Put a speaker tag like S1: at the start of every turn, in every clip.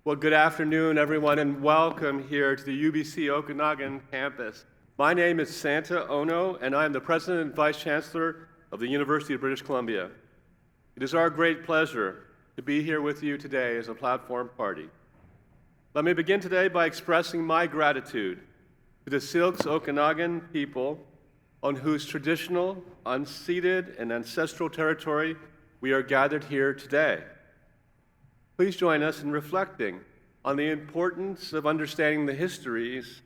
S1: Well, good afternoon, everyone, and welcome here to the UBC Okanagan campus. My name is Santa Ono, and I am the President and Vice Chancellor of the University of British Columbia. It is our great pleasure to be here with you today as a platform party. Let me begin today by expressing my gratitude to the Syilx Okanagan people on whose traditional, unceded, and ancestral territory we are gathered here today. Please join us in reflecting on the importance of understanding the histories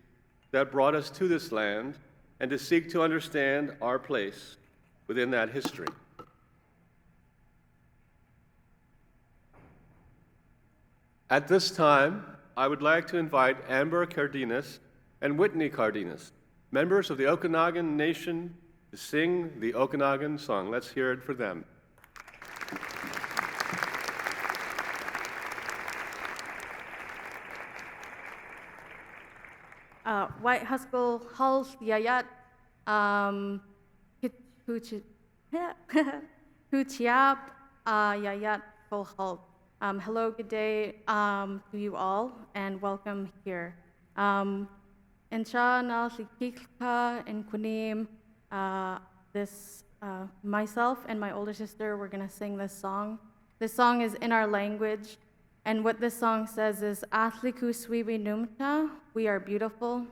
S1: that brought us to this land and to seek to understand our place within that history. At this time, I would like to invite Amber Cardenas and Whitney Cardenas, members of the Okanagan Nation, to sing the Okanagan song. Let's hear it for them.
S2: White Haskell Halls Yayat Huchiap Yayat Kolhal. Hello, good day to you all, and welcome here. Insha na sikika and kunim. Myself and my older sister, we're gonna sing this song. This song is in our language, and what this song says is Athliku swiwi numta, we are beautiful.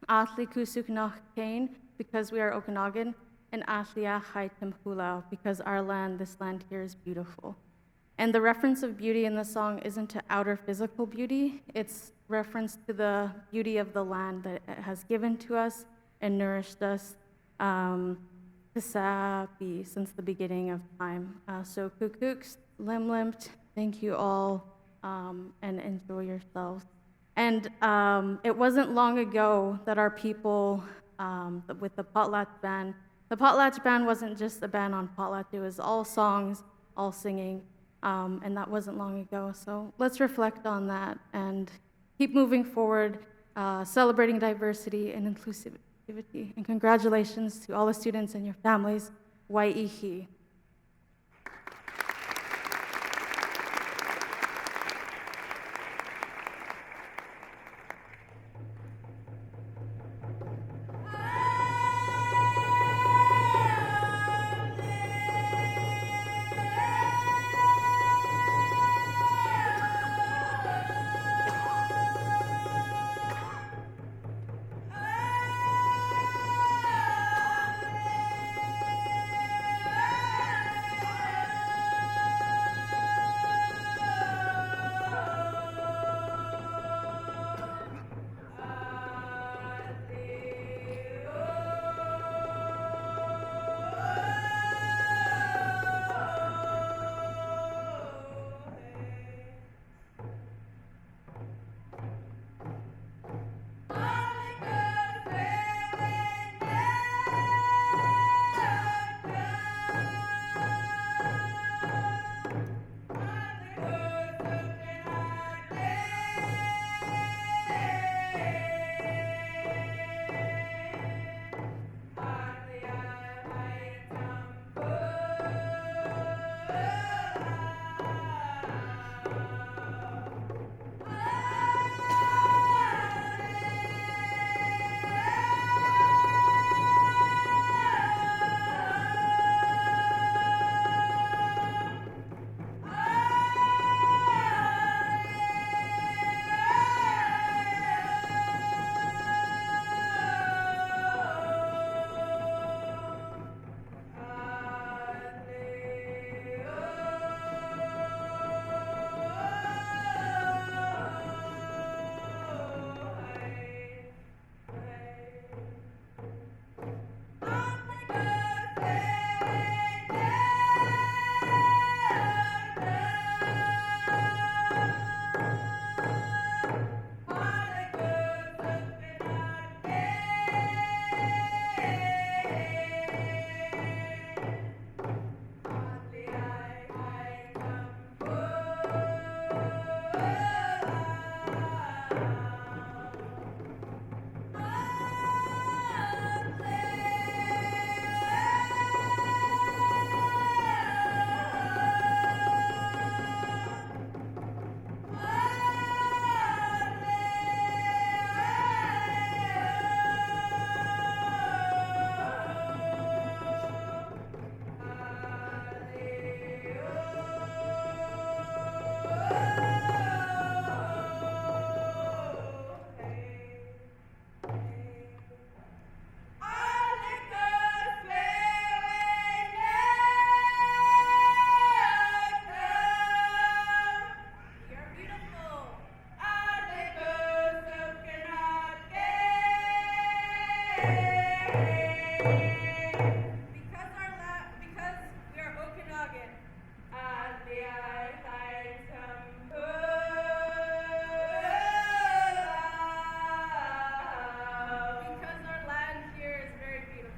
S2: Athliku suknach kain, because we are Okanagan, and Athlia haitim hula, because our land, this land here is beautiful. And the reference of beauty in the song isn't to outer physical beauty, it's reference to the beauty of the land that it has given to us and nourished us since the beginning of time. So kukuks, limlimt, thank you all, and enjoy yourselves. And it wasn't long ago that our people, with the Potlatch Band, the Potlatch Band wasn't just a band on Potlatch, it was all songs, all singing, and that wasn't long ago. So let's reflect on that and keep moving forward, celebrating diversity and inclusivity. And congratulations to all the students and your families. Wai'ihi.
S3: Because we are Okanagan, because our land here is very beautiful.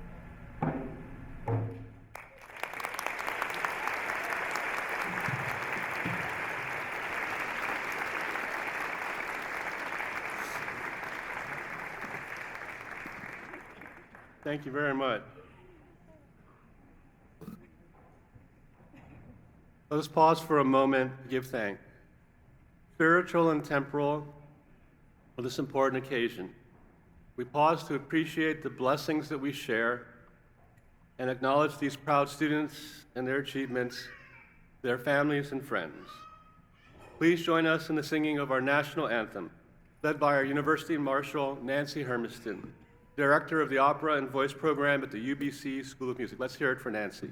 S1: Thank you very much. Let us pause for a moment to give thanks, spiritual and temporal, for this important occasion. We pause to appreciate the blessings that we share and acknowledge these proud students and their achievements, their families and friends. Please join us in the singing of our national anthem, led by our University Marshal, Nancy Hermiston, Director of the Opera and Voice Program at the UBC School of Music. Let's hear it for Nancy.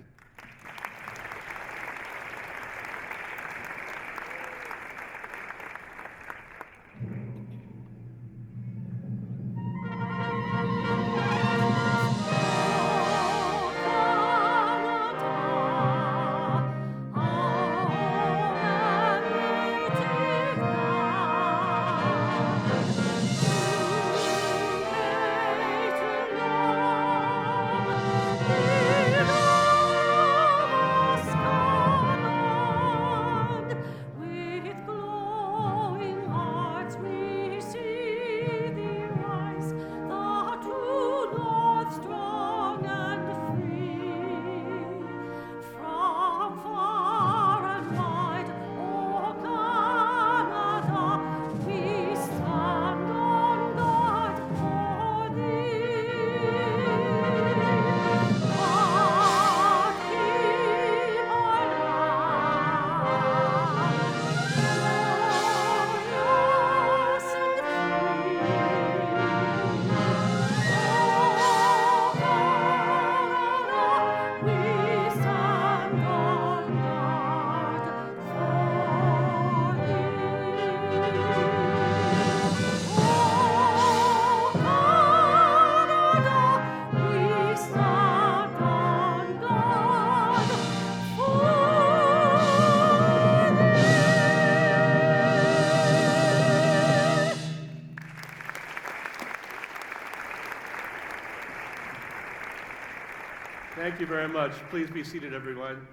S1: Thank you very much. Please be seated, everyone.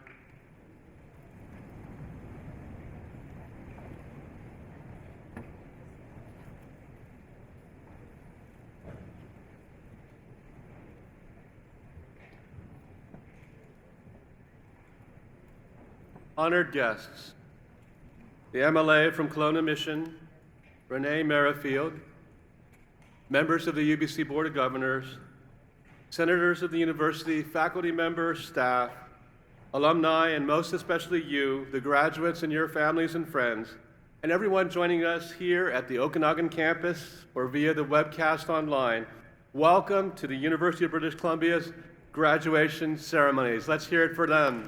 S1: Honored guests, the MLA from Kelowna Mission, Renee Merrifield, members of the UBC Board of Governors, senators of the university, faculty members, staff, alumni, and most especially you, the graduates and your families and friends, and everyone joining us here at the Okanagan campus or via the webcast online, welcome to the University of British Columbia's graduation ceremonies. Let's hear it for them.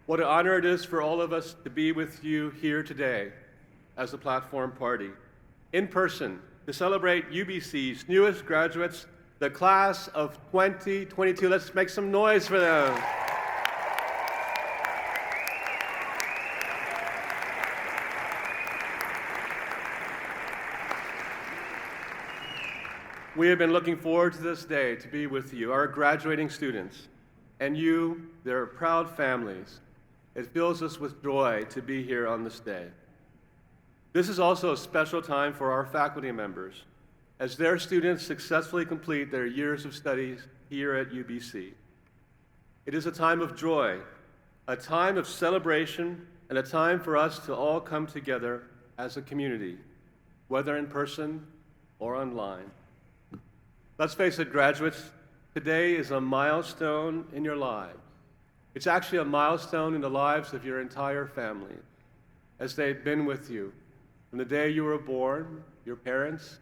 S1: What an honor it is for all of us to be with you here today as a platform party, in person, to celebrate UBC's newest graduates, the class of 2022. Let's make some noise for them. We have been looking forward to this day to be with you, our graduating students, and you, their proud families. It fills us with joy to be here on this day. This is also a special time for our faculty members, as their students successfully complete their years of studies here at UBC. It is a time of joy, a time of celebration, and a time for us to all come together as a community, whether in person or online. Let's face it, graduates, today is a milestone in your lives. It's actually a milestone in the lives of your entire family, as they've been with you from the day you were born, your parents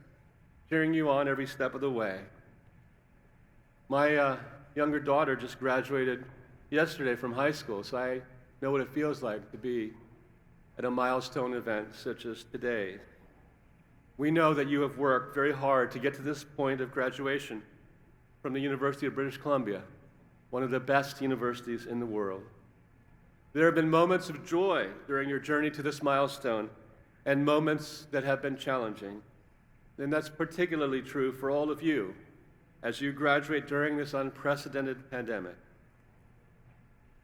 S1: cheering you on every step of the way. My younger daughter just graduated yesterday from high school, so I know what it feels like to be at a milestone event such as today. We know that you have worked very hard to get to this point of graduation from the University of British Columbia, one of the best universities in the world. There have been moments of joy during your journey to this milestone and moments that have been challenging. And that's particularly true for all of you as you graduate during this unprecedented pandemic.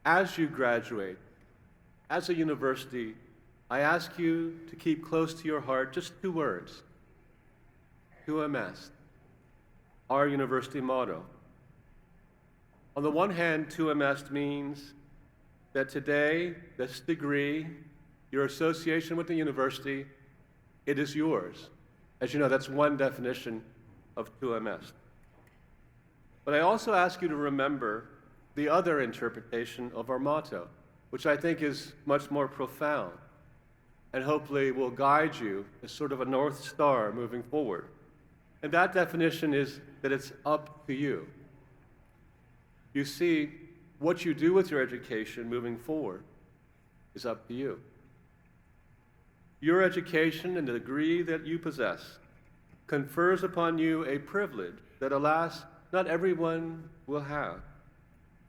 S1: As you graduate, as a university, I ask you to keep close to your heart just two words: QMS, our university motto. On the one hand, 2MS means that today, this degree, your association with the university, it is yours. As you know, that's one definition of 2MS. But I also ask you to remember the other interpretation of our motto, which I think is much more profound and hopefully will guide you as sort of a North Star moving forward. And that definition is that it's up to you. You see, what you do with your education moving forward is up to you. Your education and the degree that you possess confers upon you a privilege that, alas, not everyone will have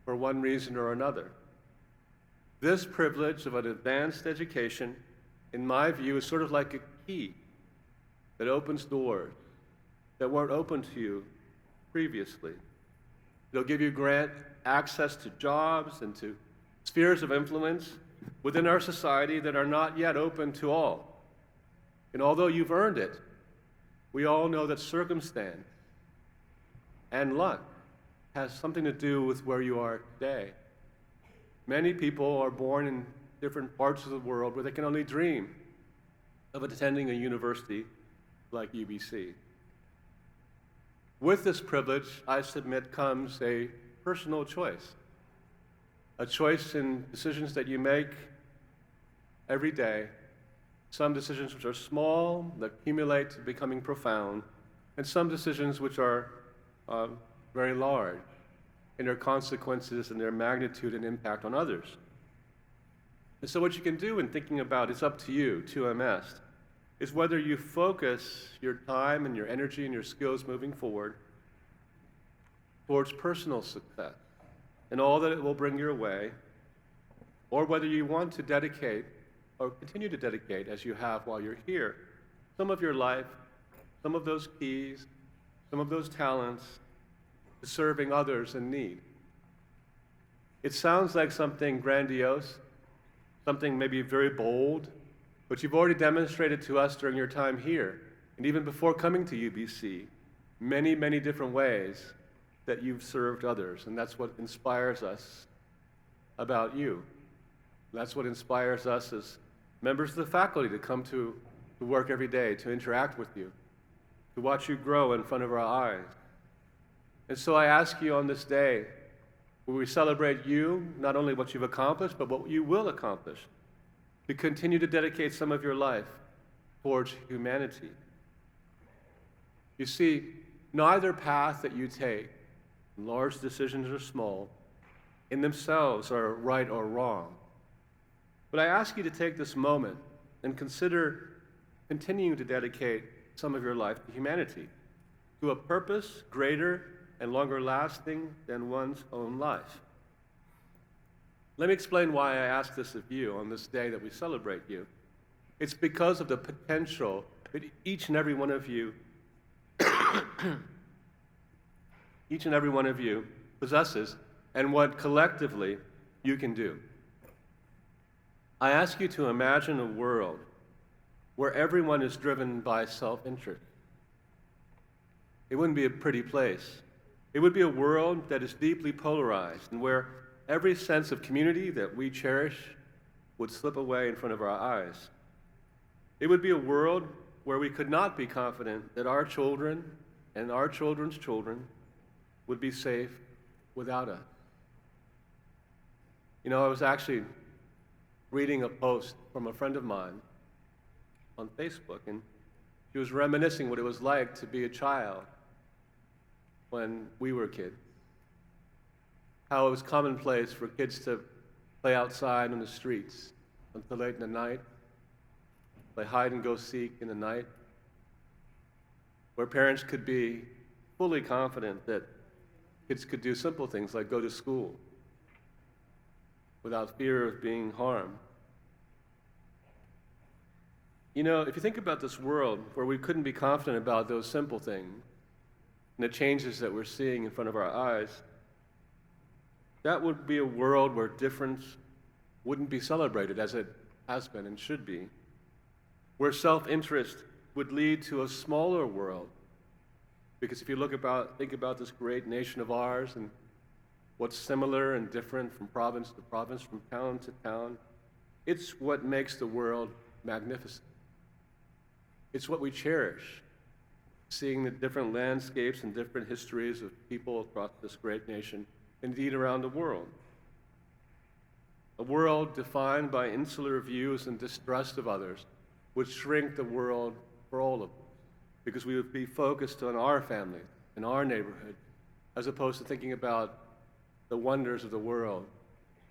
S1: for one reason or another. This privilege of an advanced education, in my view, is sort of like a key that opens doors that weren't open to you previously. It'll give you grant access to jobs and to spheres of influence within our society that are not yet open to all. And although you've earned it, we all know that circumstance and luck has something to do with where you are today. Many people are born in different parts of the world where they can only dream of attending a university like UBC. With this privilege, I submit, comes a personal choice. A choice in decisions that you make every day. Some decisions which are small, that accumulate to becoming profound, and some decisions which are very large in their consequences and their magnitude and impact on others. And so what you can do in thinking about, it's up to you, 2MS, is whether you focus your time and your energy and your skills moving forward towards personal success and all that it will bring your way, or whether you want to dedicate or continue to dedicate, as you have while you're here, some of your life, some of those keys, some of those talents to serving others in need. It sounds like something grandiose, something maybe very bold, but you've already demonstrated to us during your time here, and even before coming to UBC, many, many different ways that you've served others, and that's what inspires us about you. That's what inspires us as members of the faculty to come to work every day, to interact with you, to watch you grow in front of our eyes. And so I ask you on this day, where we celebrate you, not only what you've accomplished, but what you will accomplish, to continue to dedicate some of your life towards humanity. You see, neither path that you take, large decisions or small, in themselves are right or wrong. But I ask you to take this moment and consider continuing to dedicate some of your life to humanity, to a purpose greater and longer lasting than one's own life. Let me explain why I ask this of you on this day that we celebrate you. It's because of the potential that each and every one of you possesses and what collectively you can do. I ask you to imagine a world where everyone is driven by self-interest. It wouldn't be a pretty place. It would be a world that is deeply polarized and where every sense of community that we cherish would slip away in front of our eyes. It would be a world where we could not be confident that our children and our children's children would be safe without us. You know, I was actually reading a post from a friend of mine on Facebook, and she was reminiscing what it was like to be a child when we were kids. How it was commonplace for kids to play outside on the streets until late in the night, play hide and go seek in the night, where parents could be fully confident that kids could do simple things like go to school without fear of being harmed. You know, if you think about this world where we couldn't be confident about those simple things and the changes that we're seeing in front of our eyes, that would be a world where difference wouldn't be celebrated as it has been and should be, where self-interest would lead to a smaller world. Because if you think about this great nation of ours and what's similar and different from province to province, from town to town, it's what makes the world magnificent. It's what we cherish, seeing the different landscapes and different histories of people across this great nation, indeed around the world. A world defined by insular views and distrust of others would shrink the world for all of us, because we would be focused on our family and our neighborhood, as opposed to thinking about the wonders of the world,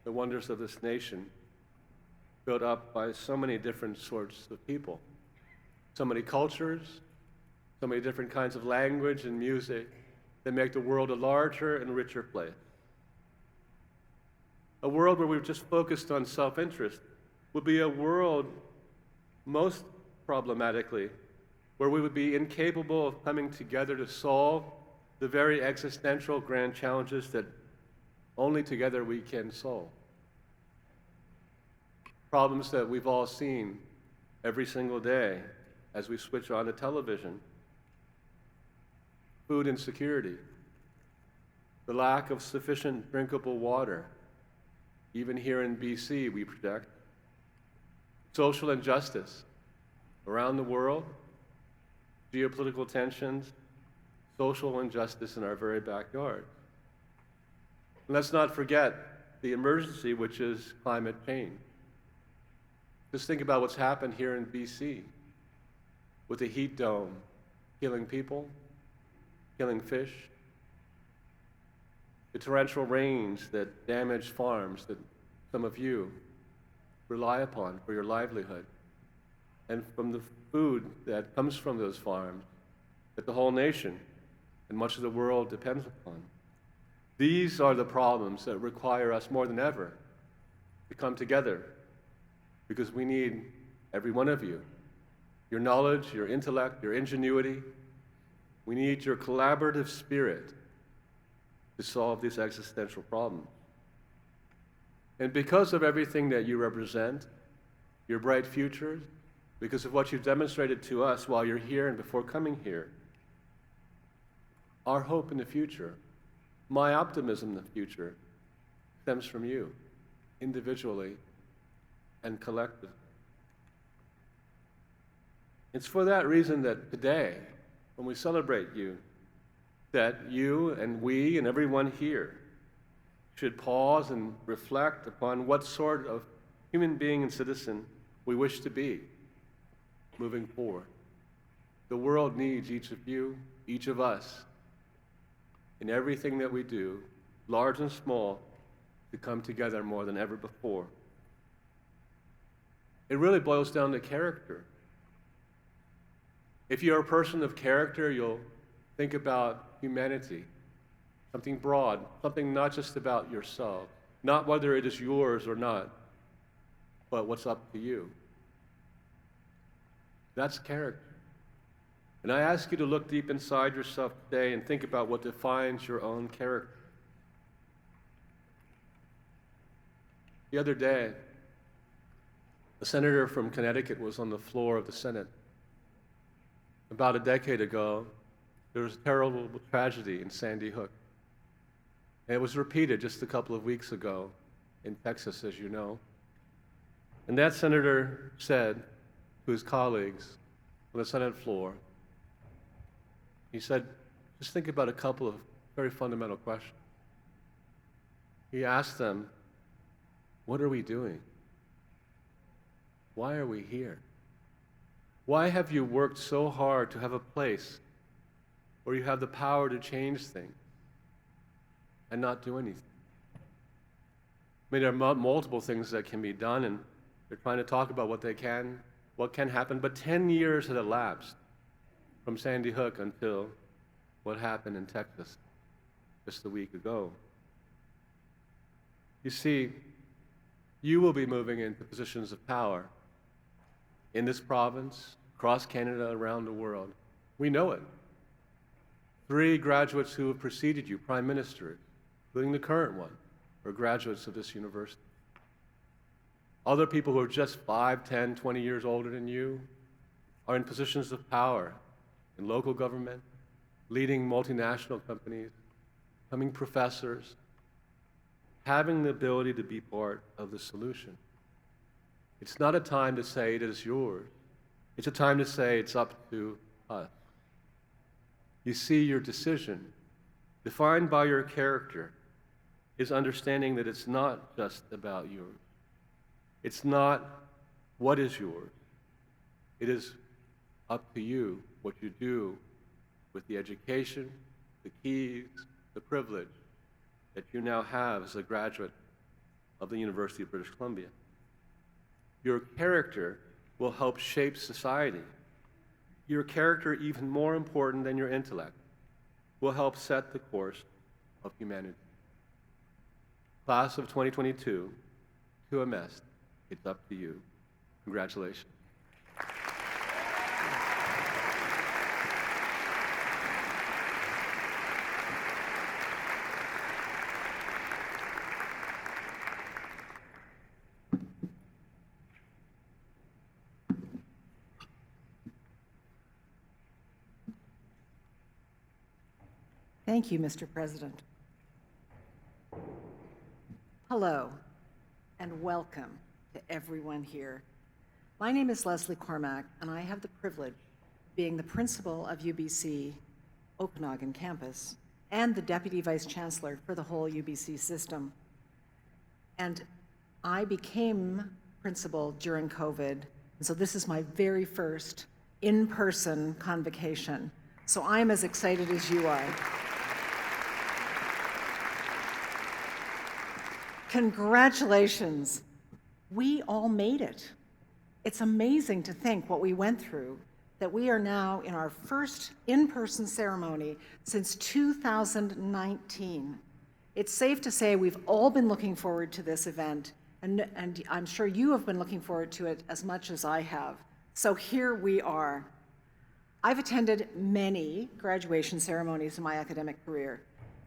S1: the wonders of this nation, built up by so many different sorts of people, so many cultures, so many different kinds of language and music that make the world a larger and richer place. A world where we've just focused on self-interest would be a world, most problematically, where we would be incapable of coming together to solve the very existential grand challenges that only together we can solve. Problems that we've all seen every single day as we switch on the television. Food insecurity, the lack of sufficient drinkable water, even here in BC, we project. Social injustice around the world, geopolitical tensions, social injustice in our very backyard. And let's not forget the emergency, which is climate change. Just think about what's happened here in BC with the heat dome killing people, killing fish, the torrential rains that damage farms that some of you rely upon for your livelihood, and from the food that comes from those farms that the whole nation and much of the world depends upon. These are the problems that require us more than ever to come together, because we need every one of you, your knowledge, your intellect, your ingenuity. We need your collaborative spirit to solve these existential problems. And because of everything that you represent, your bright futures, because of what you've demonstrated to us while you're here and before coming here, our hope in the future, my optimism in the future, stems from you, individually and collectively. It's for that reason that today, when we celebrate you, that you and we and everyone here should pause and reflect upon what sort of human being and citizen we wish to be moving forward. The world needs each of you, each of us, in everything that we do, large and small, to come together more than ever before. It really boils down to character. If you're a person of character, you'll think about humanity, something broad, something not just about yourself, not whether it is yours or not, but what's up to you. That's character. And I ask you to look deep inside yourself today and think about what defines your own character. The other day, a senator from Connecticut was on the floor of the Senate. About a decade ago, there was a terrible tragedy in Sandy Hook. And it was repeated just a couple of weeks ago in Texas, as you know. And that senator said to his colleagues on the Senate floor, he said, just think about a couple of very fundamental questions. He asked them, what are we doing? Why are we here? Why have you worked so hard to have a place where you have the power to change things and not do anything? I mean, there are multiple things that can be done, and they're trying to talk about what can happen, but 10 years had elapsed from Sandy Hook until what happened in Texas just a week ago. You see, you will be moving into positions of power in this province, across Canada, around the world. We know it. 3 graduates who have preceded you, prime ministers, including the current one, are graduates of this university. Other people who are just 5, 10, 20 years older than you are in positions of power in local government, leading multinational companies, becoming professors, having the ability to be part of the solution. It's not a time to say it is yours. It's a time to say it's up to us. You see, your decision, defined by your character, is understanding that it's not just about yours. It's not what is yours. It is up to you what you do with the education, the keys, the privilege that you now have as a graduate of the University of British Columbia. Your character will help shape society. Your character, even more important than your intellect, will help set the course of humanity. Class of 2022, QMS, it's up to you. Congratulations.
S4: Thank you, Mr. President. Hello, and welcome to everyone here. My name is Leslie Cormack, and I have the privilege of being the principal of UBC Okanagan campus and the Deputy Vice Chancellor for the whole UBC system. And I became principal during COVID, and so this is my very first in-person convocation. So I'm as excited as you are. Congratulations. We all made it. It's amazing to think what we went through, that we are now in our first in-person ceremony since 2019. It's safe to say we've all been looking forward to this event, and I'm sure you have been looking forward to it as much as I have. So here we are. I've attended many graduation ceremonies in my academic career.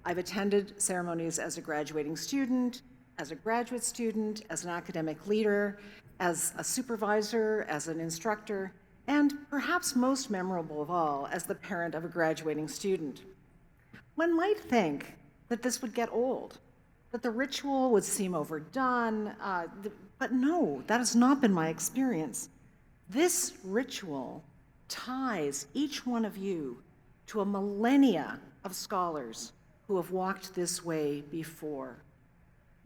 S4: I've attended ceremonies as a graduating student, as a graduate student, as an academic leader, as a supervisor, as an instructor, and perhaps most memorable of all, as the parent of a graduating student. One might think that this would get old, that the ritual would seem overdone, but no, that has not been my experience. This ritual ties each one of you to a millennia of scholars who have walked this way before.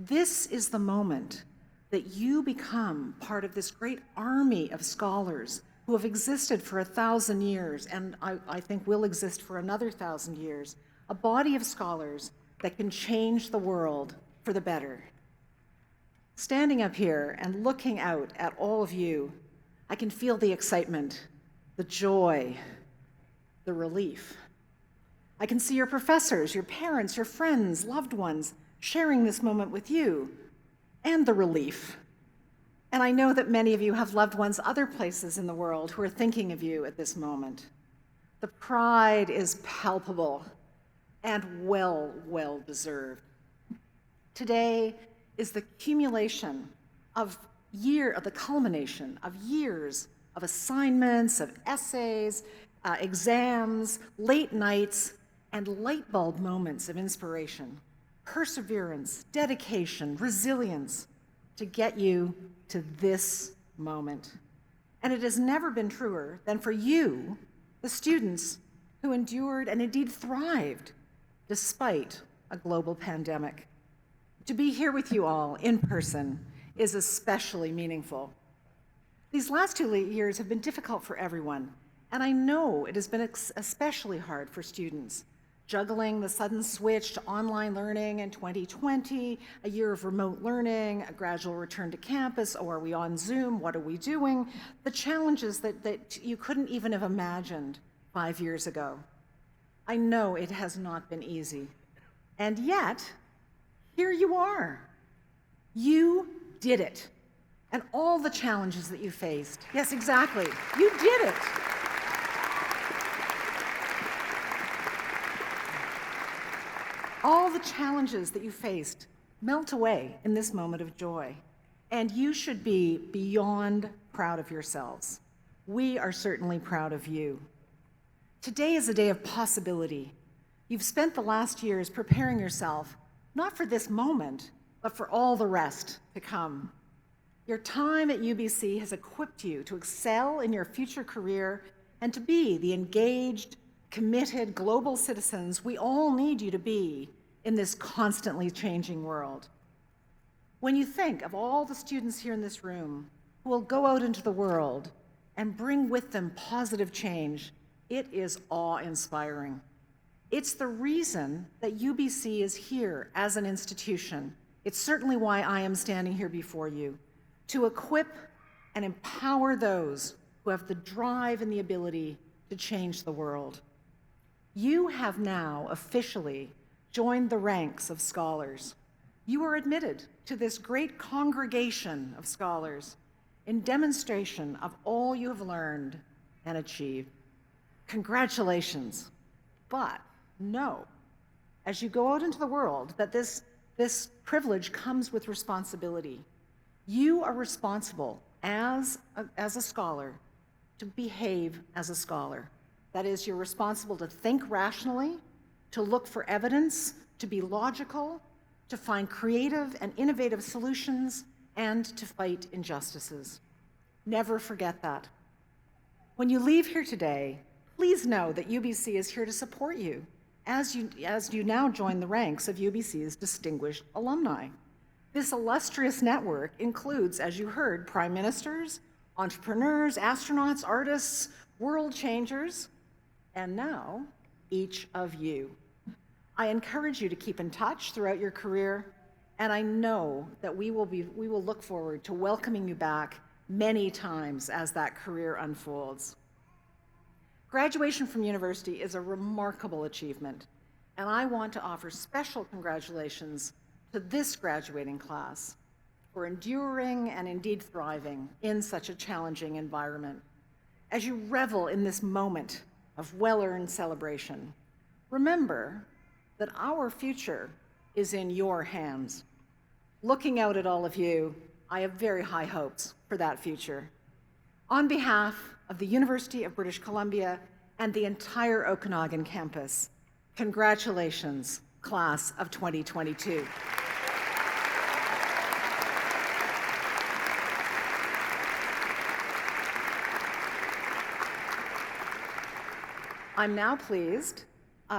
S4: This is the moment that you become part of this great army of scholars who have existed for 1,000 years, and I think will exist for another 1,000 years, a body of scholars that can change the world for the better. Standing up here and looking out at all of you, I can feel the excitement, the joy, the relief. I can see your professors, your parents, your friends, loved ones, sharing this moment with you, and the relief. And I know that many of you have loved ones other places in the world who are thinking of you at this moment. The pride is palpable and well deserved. Today is the culmination of years of assignments, of essays, exams, late nights, and light bulb moments of inspiration, perseverance, dedication, resilience to get you to this moment. And it has never been truer than for you, the students, who endured and indeed thrived despite a global pandemic. To be here with you all in person is especially meaningful. These last 2 years have been difficult for everyone, and I know it has been especially hard for students, juggling the sudden switch to online learning in 2020, a year of remote learning, a gradual return to campus. Oh, are we on Zoom? What are we doing? The challenges that you couldn't even have imagined 5 years ago. I know it has not been easy. And yet, here you are. You did it. And all the challenges that you faced. Yes, exactly. You did it. All the challenges that you faced melt away in this moment of joy. And you should be beyond proud of yourselves. We are certainly proud of you. Today is a day of possibility. You've spent the last years preparing yourself, not for this moment, but for all the rest to come. Your time at UBC has equipped you to excel in your future career and to be the engaged, committed global citizens we all need you to be in this constantly changing world. When you think of all the students here in this room who will go out into the world and bring with them positive change, it is awe-inspiring. It's the reason that UBC is here as an institution. It's certainly why I am standing here before you, to equip and empower those who have the drive and the ability to change the world. You have now officially joined the ranks of scholars. You are admitted to this great congregation of scholars in demonstration of all you have learned and achieved. Congratulations, but know, as you go out into the world, that this privilege comes with responsibility. You are responsible as a scholar to behave as a scholar. That is, you're responsible to think rationally, to look for evidence, to be logical, to find creative and innovative solutions, and to fight injustices. Never forget that. When you leave here today, please know that UBC is here to support you as you now join the ranks of UBC's distinguished alumni. This illustrious network includes, as you heard, prime ministers, entrepreneurs, astronauts, artists, world changers, and now each of you. I encourage you to keep in touch throughout your career, and I know that we will look forward to welcoming you back many times as that career unfolds. Graduation from university is a remarkable achievement, and I want to offer special congratulations to this graduating class for enduring and indeed thriving in such a challenging environment. As you revel in this moment of well-earned celebration, remember that our future is in your hands. Looking out at all of you, I have very high hopes for that future. On behalf of the University of British Columbia and the entire Okanagan campus, congratulations, class of 2022. I'm now pleased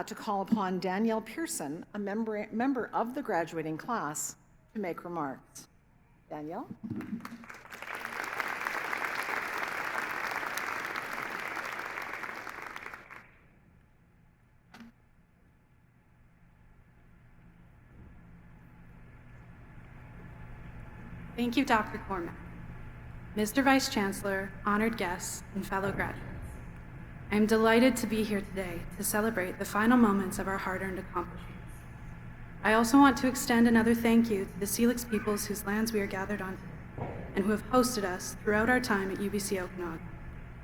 S4: to call upon Danielle Pearson, a member of the graduating class, to make remarks. Danielle?
S5: Thank you, Dr. Cormack. Mr. Vice Chancellor, honored guests, and fellow graduates, I am delighted to be here today to celebrate the final moments of our hard-earned accomplishments. I also want to extend another thank you to the Syilx peoples whose lands we are gathered on and who have hosted us throughout our time at UBC Okanagan.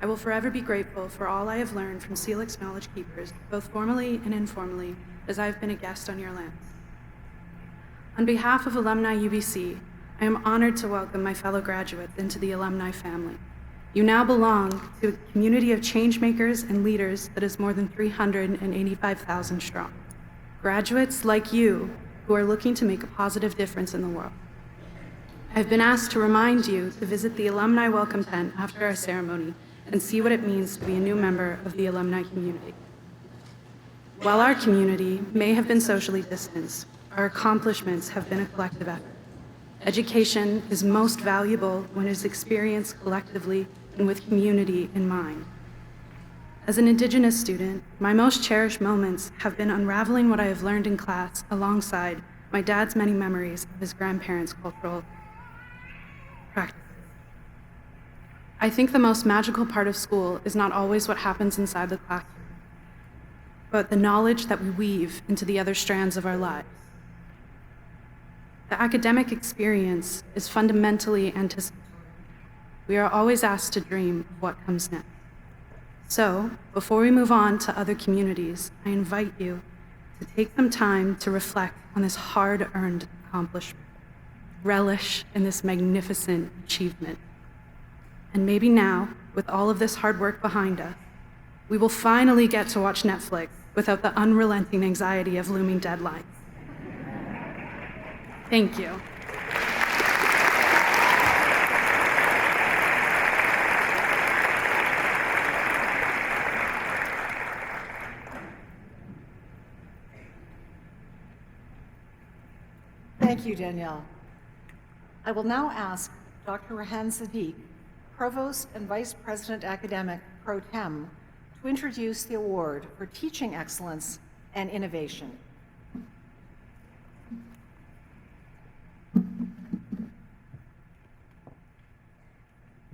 S5: I will forever be grateful for all I have learned from Syilx knowledge keepers, both formally and informally, as I have been a guest on your lands. On behalf of Alumni UBC, I am honored to welcome my fellow graduates into the alumni family. You now belong to a community of changemakers and leaders that is more than 385,000 strong. Graduates like you who are looking to make a positive difference in the world. I've been asked to remind you to visit the Alumni Welcome Tent after our ceremony and see what it means to be a new member of the alumni community. While our community may have been socially distanced, our accomplishments have been a collective effort. Education is most valuable when it is experienced collectively and with community in mind. As an Indigenous student, my most cherished moments have been unraveling what I have learned in class alongside my dad's many memories of his grandparents' cultural practices. I think the most magical part of school is not always what happens inside the classroom, but the knowledge that we weave into the other strands of our lives. The academic experience is fundamentally anticipatory. We are always asked to dream of what comes next. So, before we move on to other communities, I invite you to take some time to reflect on this hard-earned accomplishment, relish in this magnificent achievement. And maybe now, with all of this hard work behind us, we will finally get to watch Netflix without the unrelenting anxiety of looming deadlines. Thank you.
S4: Thank you, Danielle. I will now ask Dr. Rehan Sadiq, Provost and Vice President Academic Pro Tem, to introduce the award for teaching excellence and innovation.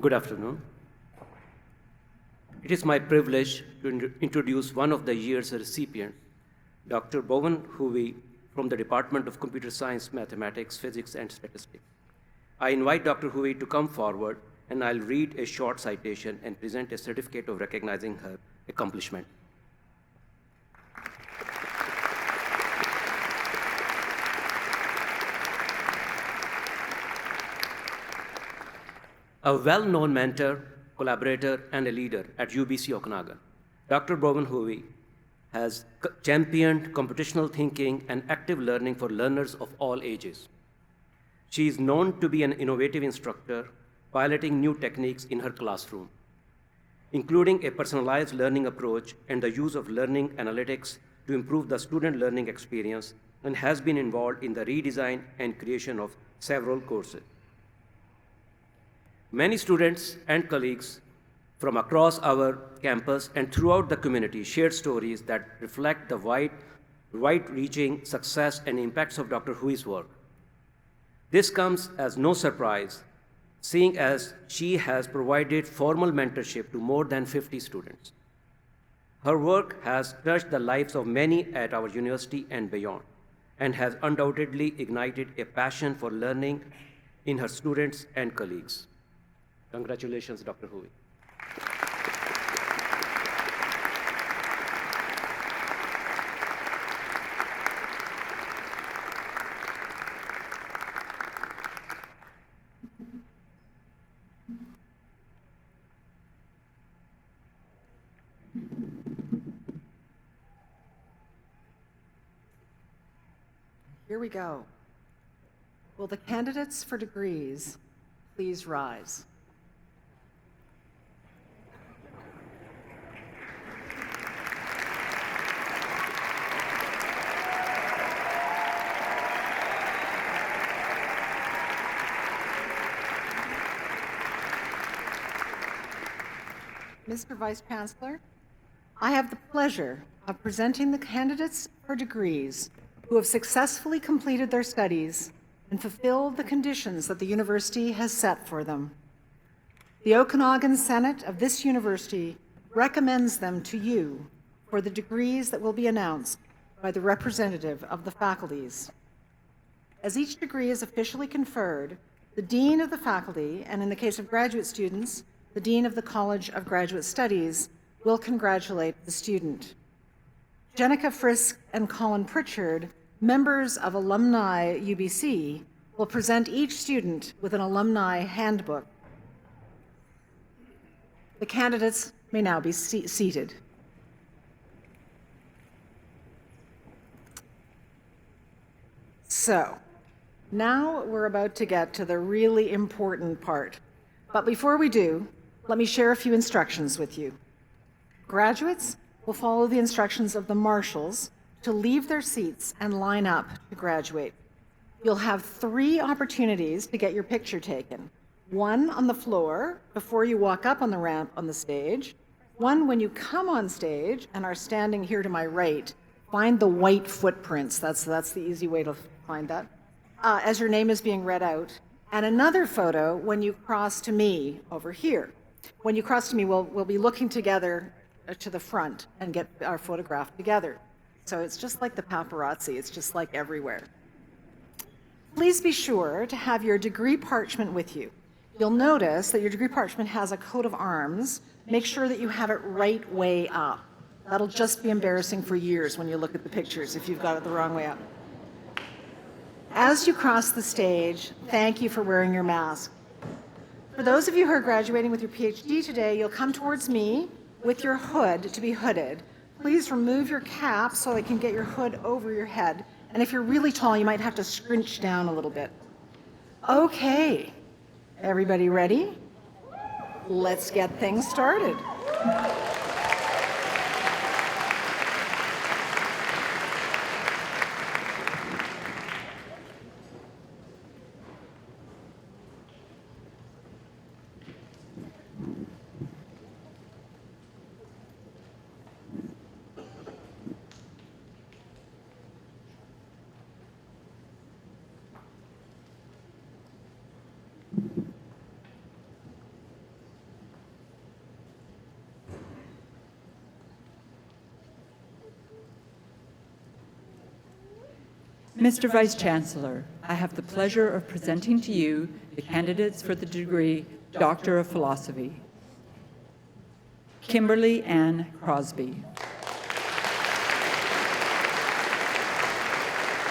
S6: Good afternoon. It is my privilege to introduce one of the year's recipients, Dr. Bowen Huey from the Department of Computer Science, Mathematics, Physics, and Statistics. I invite Dr. Huey to come forward, and I'll read a short citation and present a certificate of recognizing her accomplishment. A well-known mentor, collaborator, and a leader at UBC Okanagan, Dr. Bowen Huey has championed computational thinking and active learning for learners of all ages. She is known to be an innovative instructor, piloting new techniques in her classroom, including a personalized learning approach and the use of learning analytics to improve the student learning experience, and has been involved in the redesign and creation of several courses. Many students and colleagues from across our campus and throughout the community shared stories that reflect the wide-reaching success and impacts of Dr. Huey's work. This comes as no surprise, seeing as she has provided formal mentorship to more than 50 students. Her work has touched the lives of many at our university and beyond, and has undoubtedly ignited a passion for learning in her students and colleagues. Congratulations, Dr. Huey.
S4: Here we go. Will the candidates for degrees please rise? Mr. Vice Chancellor, I have the pleasure of presenting the candidates for degrees who have successfully completed their studies and fulfilled the conditions that the university has set for them. The Okanagan Senate of this university recommends them to you for the degrees that will be announced by the representative of the faculties. As each degree is officially conferred, the Dean of the Faculty, and in the case of graduate students, the Dean of the College of Graduate Studies, will congratulate the student. Jenica Frisk and Colin Pritchard, members of Alumni UBC, will present each student with an alumni handbook. The candidates may now be seated. So, now we're about to get to the really important part. But before we do, let me share a few instructions with you. Graduates, will follow the instructions of the marshals to leave their seats and line up to graduate. You'll have 3 opportunities to get your picture taken. 1 on the floor before you walk up on the ramp on the stage, 1 when you come on stage and are standing here to my right. Find the white footprints, that's the easy way to find that, as your name is being read out. And another photo when you cross to me over here. When you cross to me, we'll be looking together to the front and get our photograph together. So it's just like the paparazzi, it's just like everywhere. Please be sure to have your degree parchment with you. You'll notice that your degree parchment has a coat of arms. Make sure that you have it right way up. That'll just be embarrassing for years when you look at the pictures if you've got it the wrong way up. As you cross the stage, thank you for wearing your mask. For those of you who are graduating with your PhD today, you'll come towards me with your hood to be hooded. Please remove your cap so I can get your hood over your head. And if you're really tall, you might have to scrunch down a little bit. Okay, everybody ready? Let's get things started.
S7: Mr. Vice Chancellor, I have the pleasure of presenting to you the candidates for the degree Doctor of Philosophy. Kimberly Ann Crosby.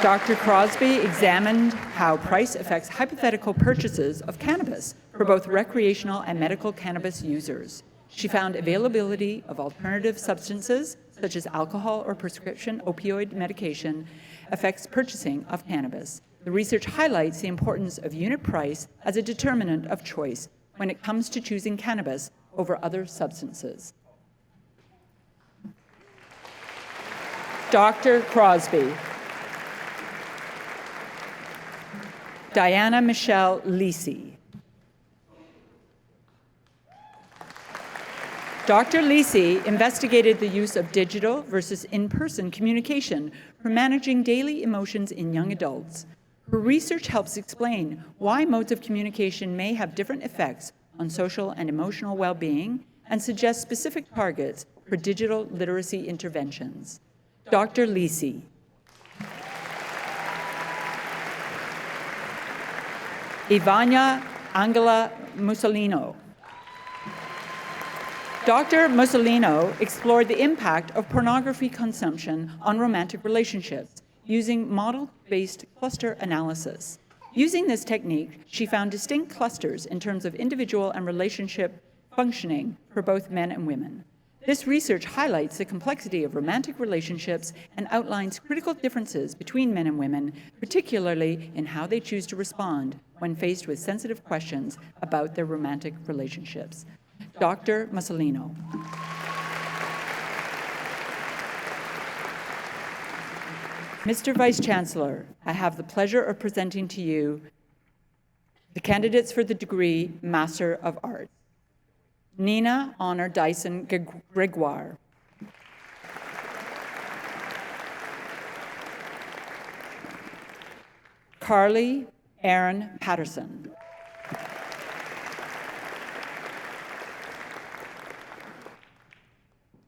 S7: Dr. Crosby examined how price affects hypothetical purchases of cannabis for both recreational and medical cannabis users. She found availability of alternative substances, such as alcohol or prescription opioid medication, affects purchasing of cannabis. The research highlights the importance of unit price as a determinant of choice when it comes to choosing cannabis over other substances. Dr. Crosby. Diana Michelle Lisi. Dr. Lisi investigated the use of digital versus in-person communication for managing daily emotions in young adults. Her research helps explain why modes of communication may have different effects on social and emotional well-being and suggests specific targets for digital literacy interventions. Dr. Lisi. Ivania Angela Mussolino. Dr. Mussolino explored the impact of pornography consumption on romantic relationships using model-based cluster analysis. Using this technique, she found distinct clusters in terms of individual and relationship functioning for both men and women. This research highlights the complexity of romantic relationships and outlines critical differences between men and women, particularly in how they choose to respond when faced with sensitive questions about their romantic relationships. Dr. Mussolino. Mr. Vice Chancellor, I have the pleasure of presenting to you the candidates for the degree Master of Arts. Nina Honor Dyson Gregoire. Carly Aaron Patterson.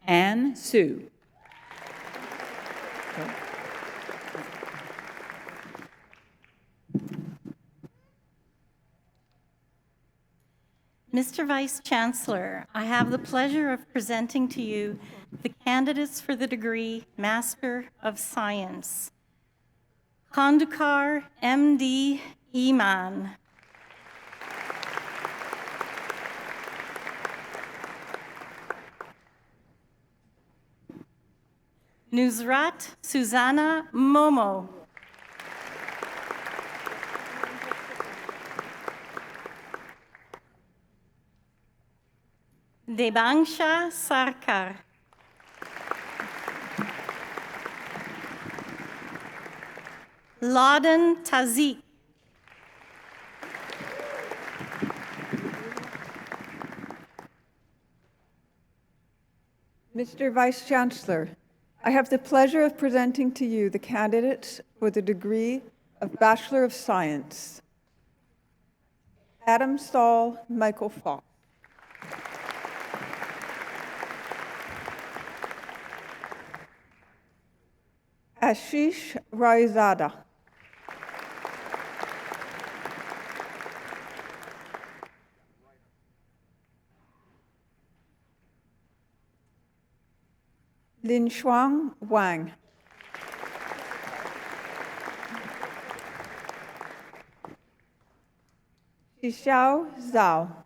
S7: Anne Sue.
S8: Mr. Vice Chancellor, I have the pleasure of presenting to you the candidates for the degree Master of Science. Kondukar M.D. Iman. Nusrat Susanna Momo. Debangsha Sarkar. Laden Tazik.
S9: Mr. Vice Chancellor, I have the pleasure of presenting to you the candidates for the degree of Bachelor of Science. Adam Stahl, Michael Fox. Ashish Raizada. Linshuang Wang. Xiao Zhao.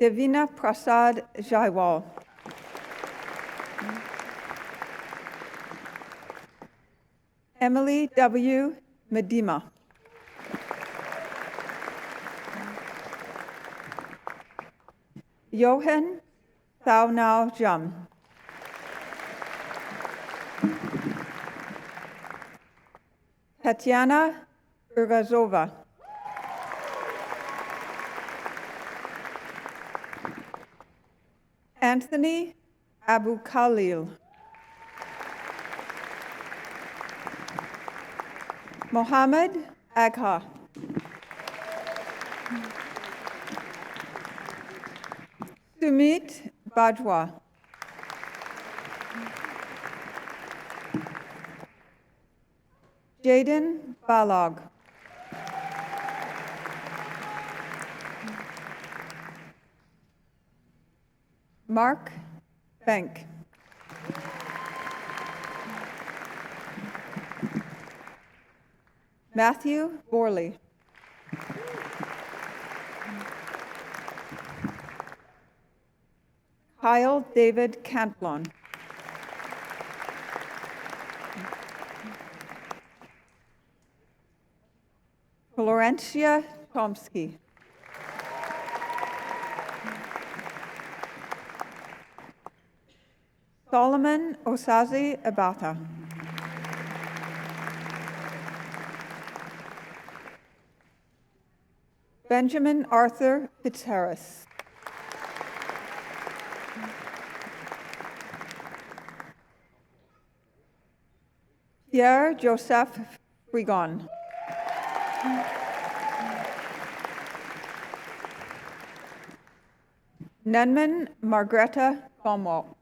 S9: Devina Prasad Jaiwal. Emily W. Medema. Johan Thao Nao Jum. Tatiana Urgazova. Anthony Abu Khalil. Mohammed Agha. Sumit Bajwa. Jaden Balog. Mark Bank. Matthew Borley. Kyle David Cantlon. Florencia Chomsky. Solomon Osazi Abata. Benjamin Arthur Fitzharris. Pierre Joseph Frigon. Nenman Margreta Gomwalt.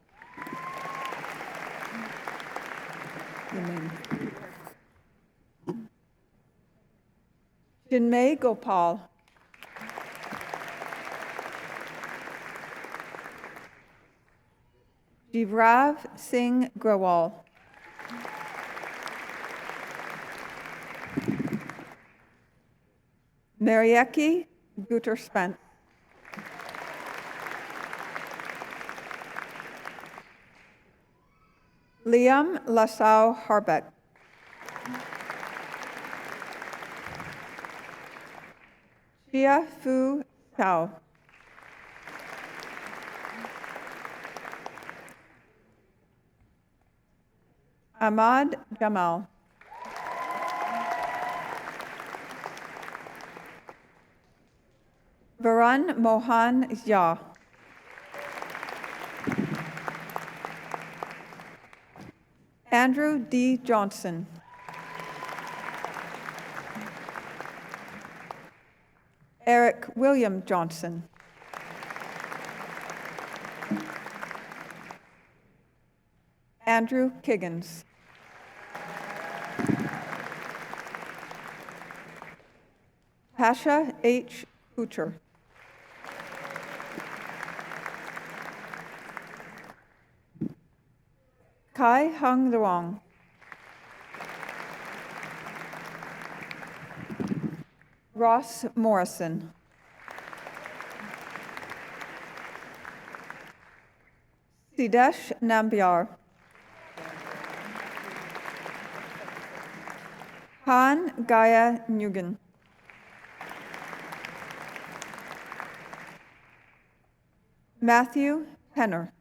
S9: Chinmay Gopal. Jivrav Singh Grawal. Marieki Guterspence. Liam Lasau Harbeck. Xia Fu Cao. Ahmad Jamal. Varun Mohan Jha. Andrew D. Johnson. Eric William Johnson. Andrew Kiggins. Pasha H. Kucher. Kai Hung Luong. Ross Morrison. Sidesh Nambiar. Han Gaya Nguyen. Matthew Penner.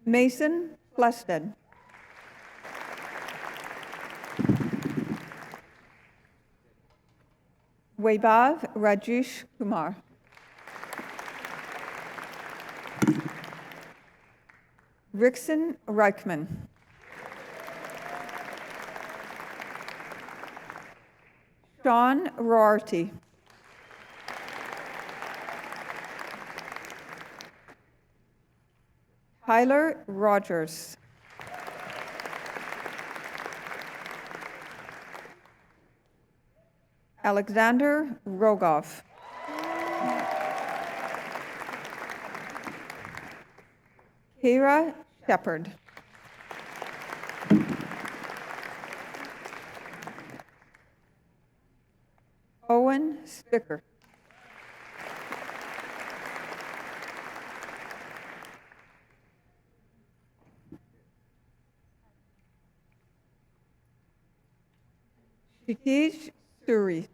S9: Mason Plested. Vaibhav Rajesh Kumar. Rickson Reichman. Sean Rorty. Tyler Rogers. Alexander Rogoff. Kira Shepard. Owen Spicker. Shitij Suri.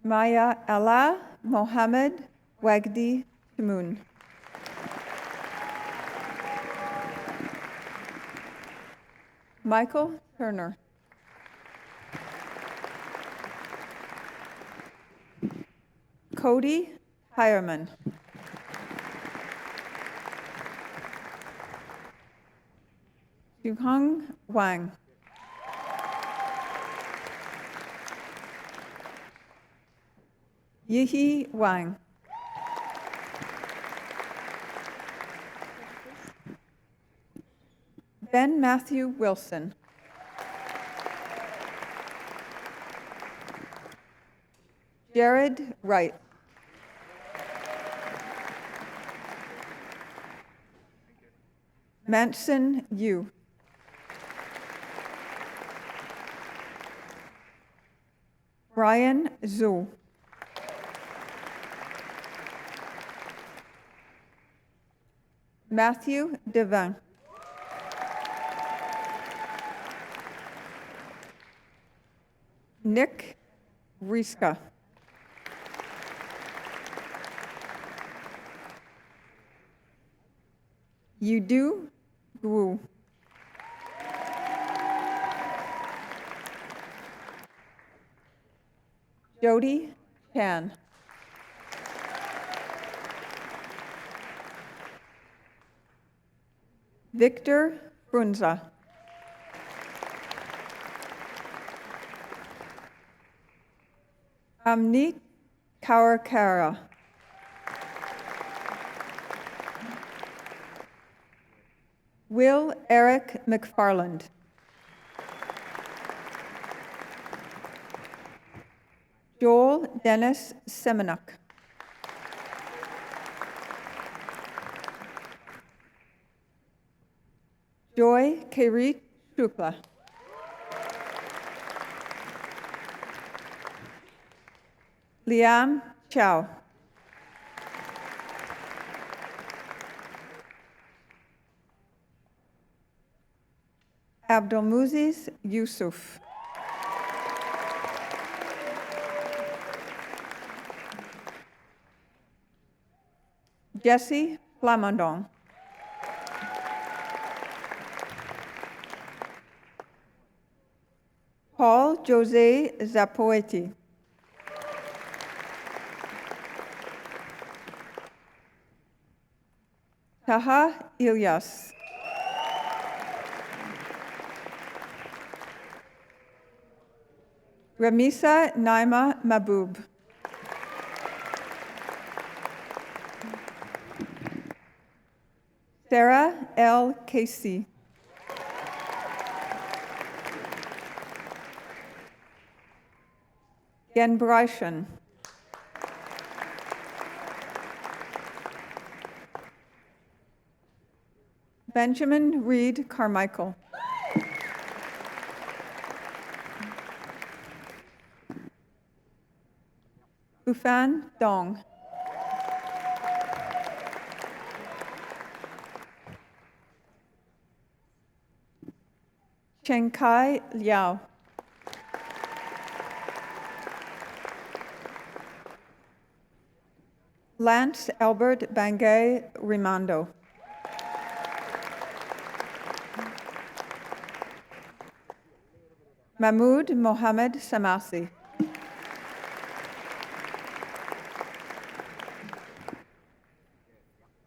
S9: Maya Allah Mohammed Wagdi Timun. Michael Turner. Cody Hireman. Yuhong Wang. Yihi Wang. Ben Matthew Wilson. Jared Wright. Manson Yu. Brian Zhu. Matthew Devin. Nick Riska. Yudu Gu. Jody Chan. Victor Brunza. Amneet Kaurkara. Will Eric McFarland. Joel Dennis Semenuk. Joy Kirit Shukla. Liam Chow. Abdulmuziz Yusuf. Jesse Plamondon. Paul Jose Zapoeti. Taha Ilyas. Ramisa Naima Mabub. Sarah L. Casey. Genbreischen. Benjamin Reed Carmichael. Bufan Dong. Chenkai Liao. Lance Albert Bangay Rimando. Mahmoud Mohammed Samasi.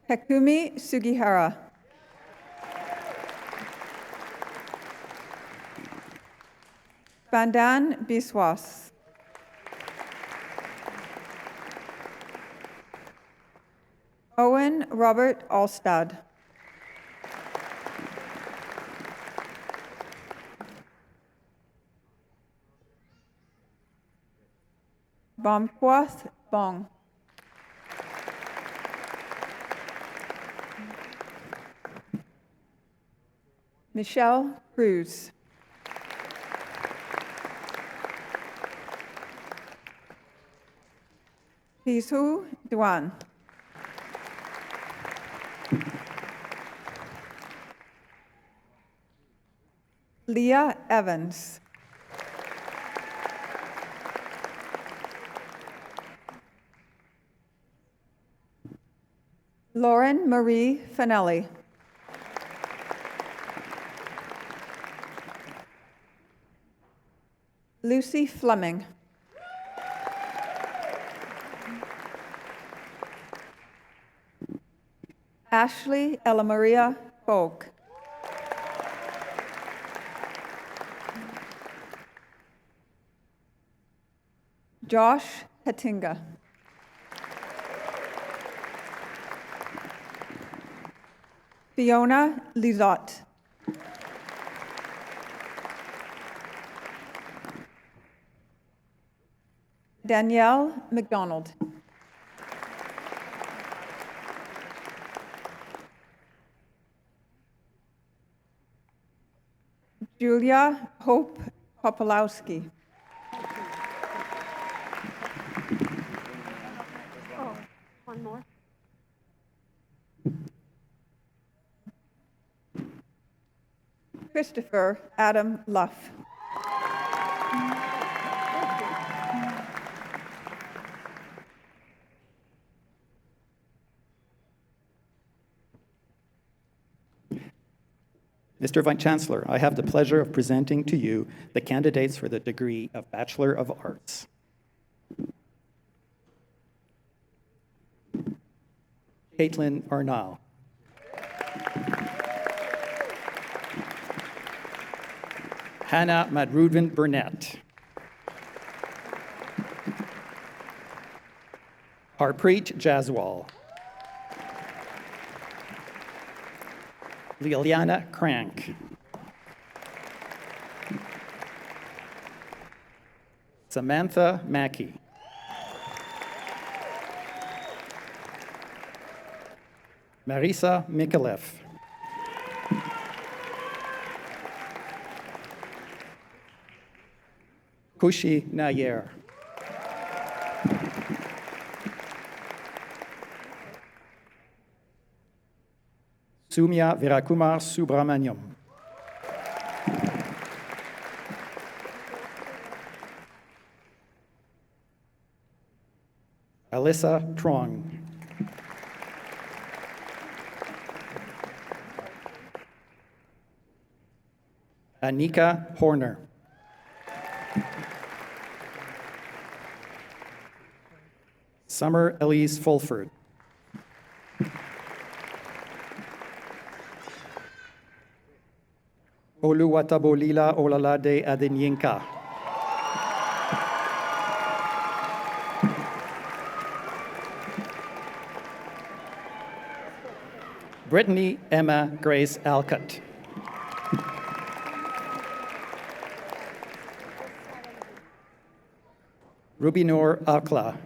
S9: Takumi Sugihara. Bandan Biswas. Owen Robert Alstad. Bomquath Bong. Michelle Cruz. Pisu Duan. Leah Evans. Lauren Marie Finelli. Lucy Fleming. Ashley Ella Maria Folk. Josh Hatinga. Fiona Lizotte. Danielle McDonald. Julia Hope Popolowski.
S2: Oh, one more.
S9: Christopher Adam Luff.
S10: Mr. Vice Chancellor, I have the pleasure of presenting to you the candidates for the degree of Bachelor of Arts. Caitlin Arnall. Hannah Madrudvin Burnett. Harpreet Jaswal. Liliana Crank. Samantha Mackey. Marisa Mikalev. Kushi Nayer. Sumya Virakumar Subramaniam. Alyssa Trong. Anika Horner. Summer Elise Fulford. Oluwatabolila Olalade Adenyinka. Brittany Emma Grace Alcott. Rubinur Akla.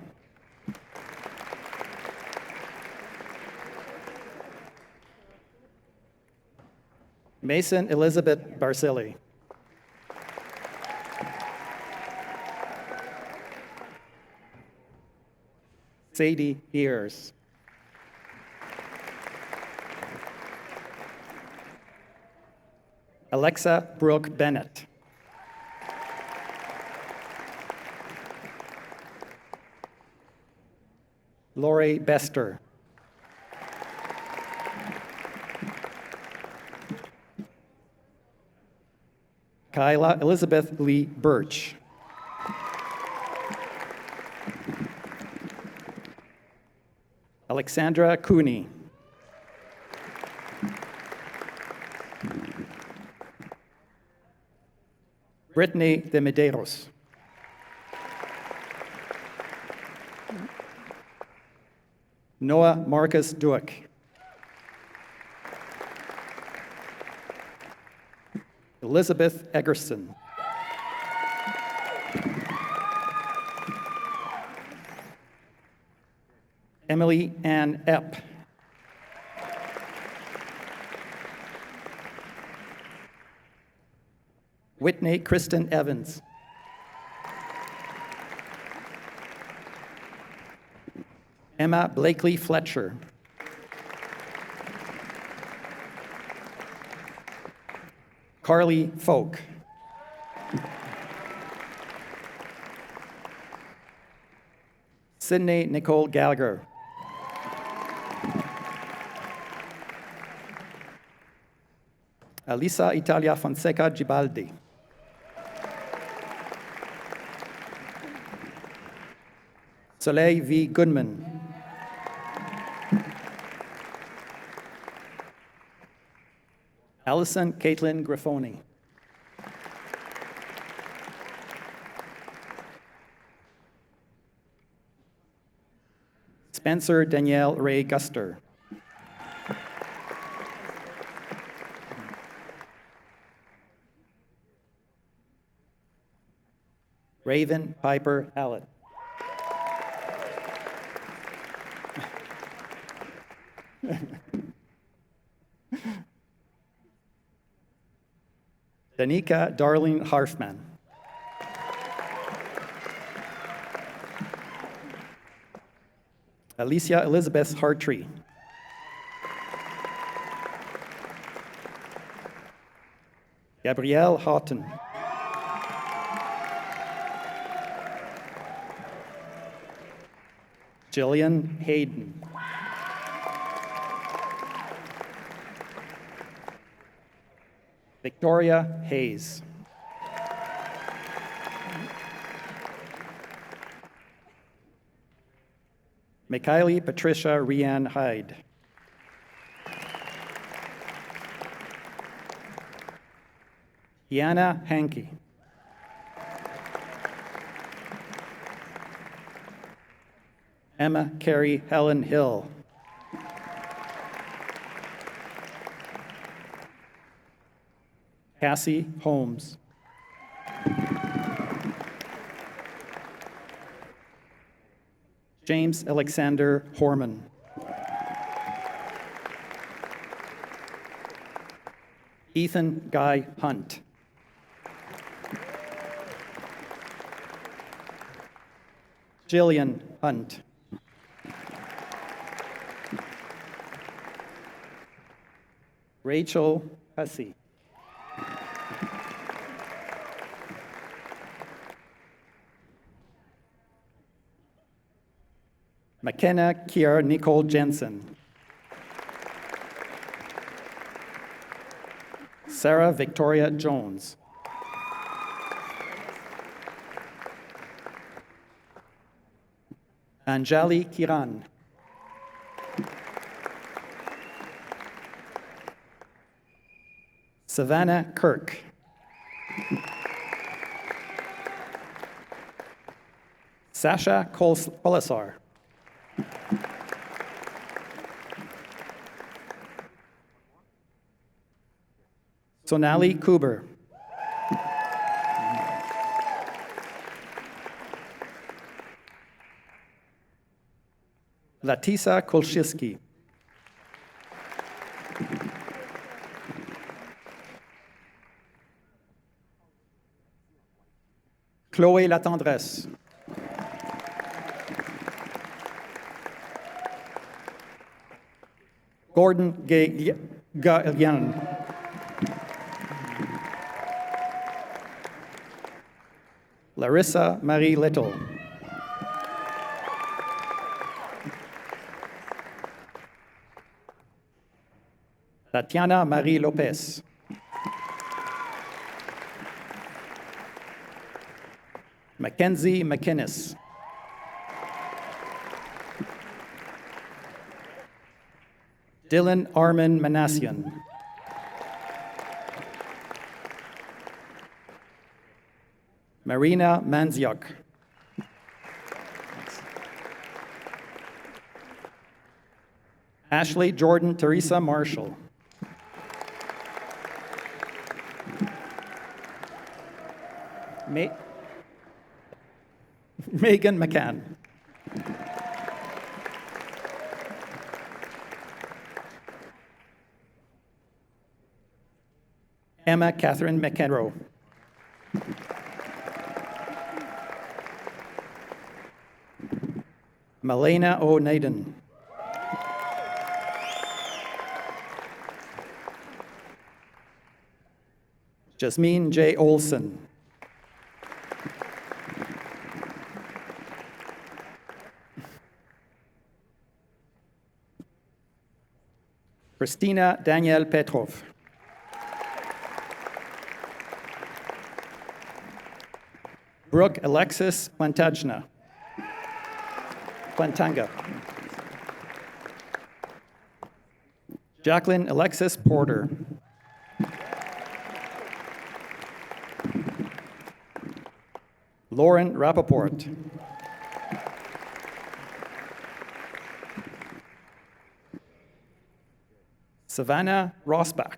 S10: Mason Elizabeth Barcelli. Sadie Ears. Alexa Brooke Bennett. Lori Bester. Kyla Elizabeth Lee Birch. Alexandra Cooney. Brittany de Medeiros. Noah Marcus Duick. Elizabeth Eggerson. Emily Ann Epp. Whitney Kristen Evans. Emma Blakely Fletcher. Carly Folk. Sydney Nicole Gallagher. Alisa Italia Fonseca Gibaldi. Soleil V. Goodman. Allison Caitlin Griffoni. Spencer Danielle Ray Guster. Raven Piper Hallett. Danica Darlene Harfman. Alicia Elizabeth Hartree. Gabrielle Houghton. Jillian Hayden. Victoria Hayes. Mikhaili Patricia Rianne Hyde. Deanna Hankey. Emma Carey Helen Hill. Cassie Holmes. James Alexander Horman. Ethan Guy Hunt. Jillian Hunt. Rachel Hussey. McKenna Kier Nicole Jensen. Sarah Victoria Jones. Anjali Kiran. Savannah Kirk. Sasha Kolasar. Sonali Kuber. Latisa Kolshiski. Chloé Latendresse. Gordon Gallian. Larissa Marie Little. Tatiana Marie Lopez. Mackenzie McInnes. Dylan Armin Manassian. Marina Manziuk. Ashley Jordan Teresa Marshall. Megan McCann. Emma Catherine McEnroe. Malena O'Naden. Jasmine J. Olson. Christina Danielle Petrov. Brooke Alexis Plantanga. Jacqueline Alexis Porter. Lauren Rappaport. Savannah Rosbach.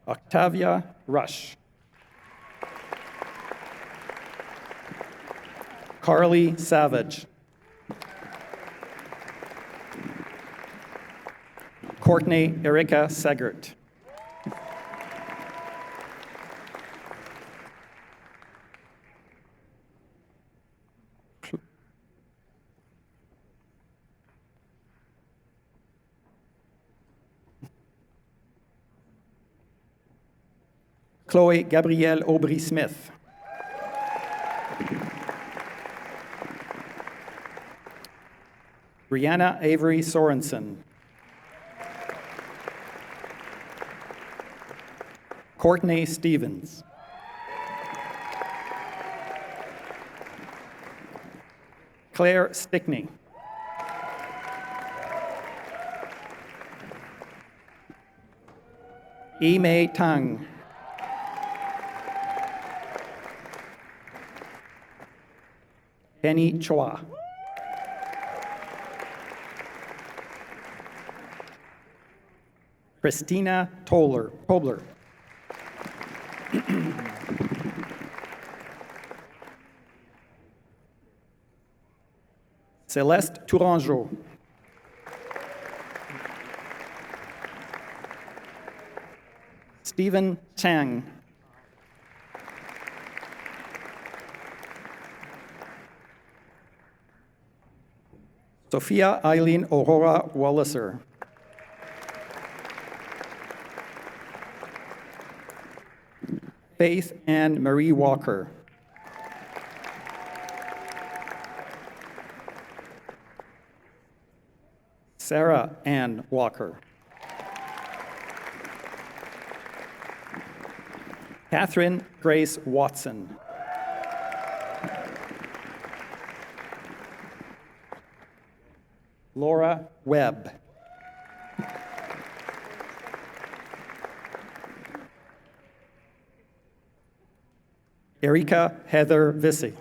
S10: Octavia Rush. Carly Savage. Courtney Erica Segert. Chloe Gabrielle Aubry-Smith. Brianna Avery Sorensen. Courtney Stevens. Claire Stickney. Yi-Mei Tang. Penny Chua. Christina Tobler. Celeste Tourangeau. Stephen Chang. Sophia Eileen Aurora Walliser. Faith Ann Marie Walker. Sarah Ann Walker. Catherine Grace Watson. Laura Webb. Erika Heather Vissy.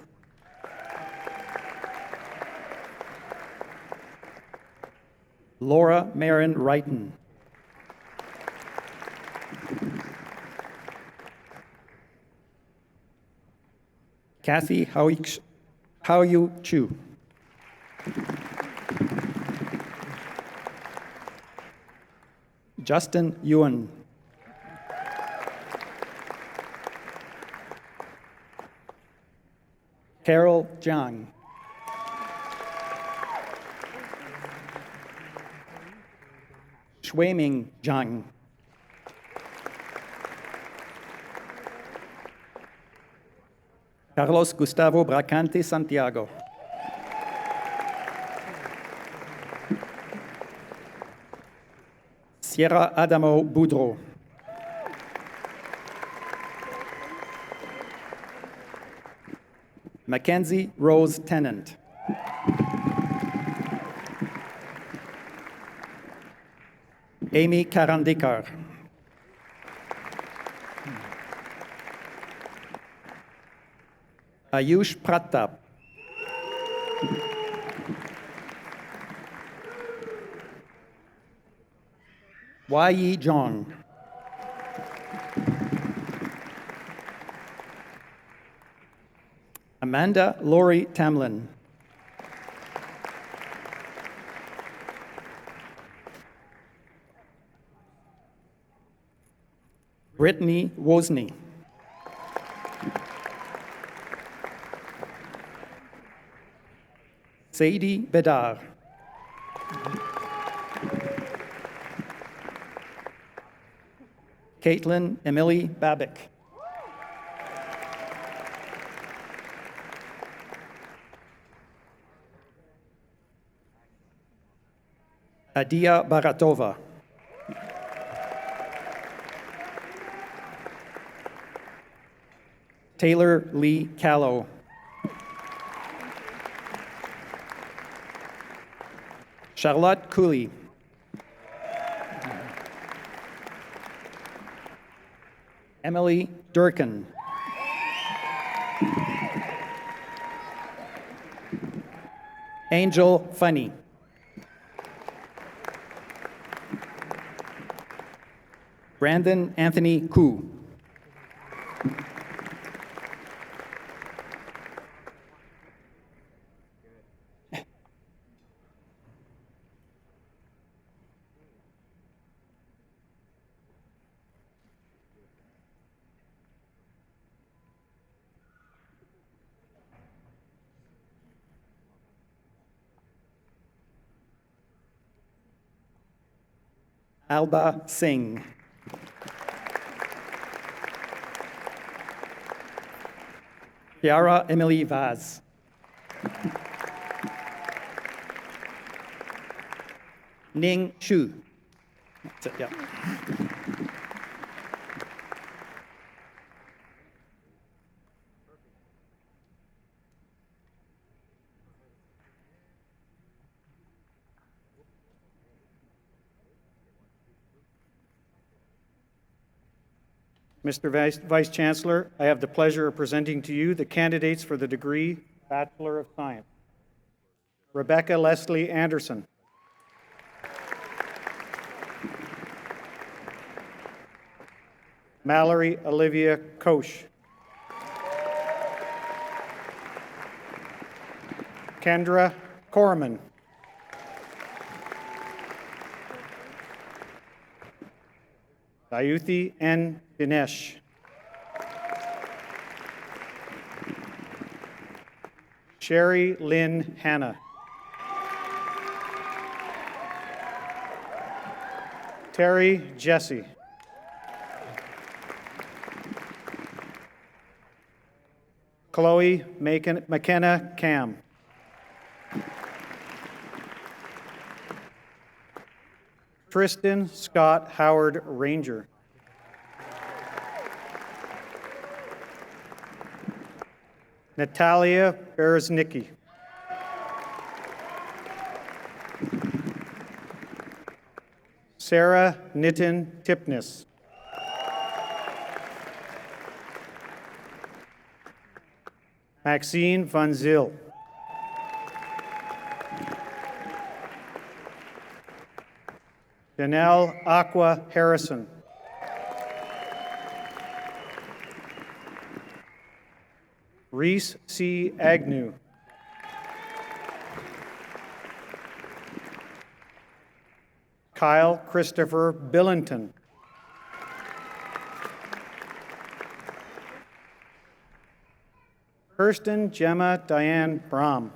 S10: Laura Marin Wrighton. Kathy Hao-Yu Chu. Justin Yuan. Carol Jiang. Shuiming Jiang. Carlos Gustavo Bracante Santiago. Sierra Adamo Boudreau. Mackenzie Rose Tennant. Amy Karandikar. Ayush Pratap. Yi Zhang. Amanda Lori Tamlin. Brittany Wozni. Sadie Bedar. Caitlin Emily Babick. Adia Baratova. Taylor Lee Callow. Charlotte Cooley. Emily Durkin. Angel Funny. Brandon Anthony Koo. Alba Singh. Kiara Emily Vaz. Ning Shu. That's it, yeah.
S11: Mr. Vice Chancellor, I have the pleasure of presenting to you the candidates for the degree Bachelor of Science. Rebecca Leslie Anderson. Mallory Olivia Koch. Kendra Corman. Dayuthi N. Dinesh. Sherry Lynn Hanna. Terry Jesse. Chloe McKenna Cam. Tristan Scott Howard Ranger. Natalia Bereznicki. Sarah Nitin Tipnis. Maxine Van Zyl. Janelle Aqua Harrison. Reese C. Agnew. Kyle Christopher Billington. Kirsten Gemma Diane Brahm.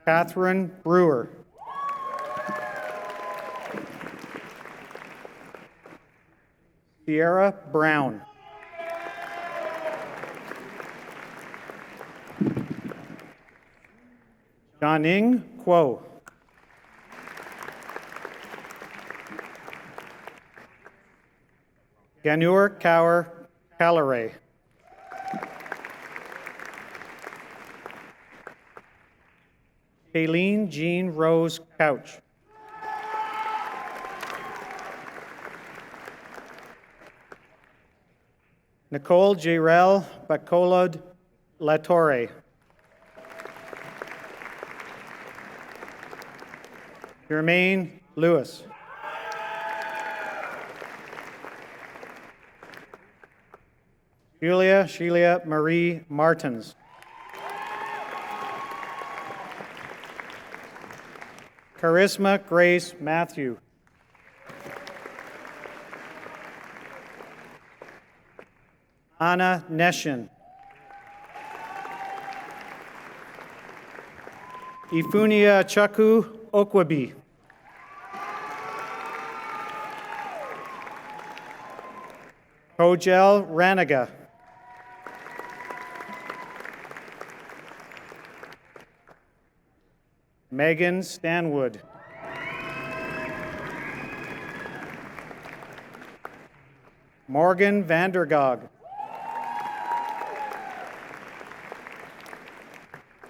S11: Catherine Brewer. Sierra Brown. Ganing Kuo. Ganur Kaur Kalare. Kayleen Jean Rose Couch. Nicole Jarell Bacolod Latorre. Jermaine Lewis. Julia Shelia Marie Martins. Charisma Grace Matthew. Anna Neshin. Ifunia Chaku Okwabi. Kojel Ranaga. Megan Stanwood. Morgan Vandergog.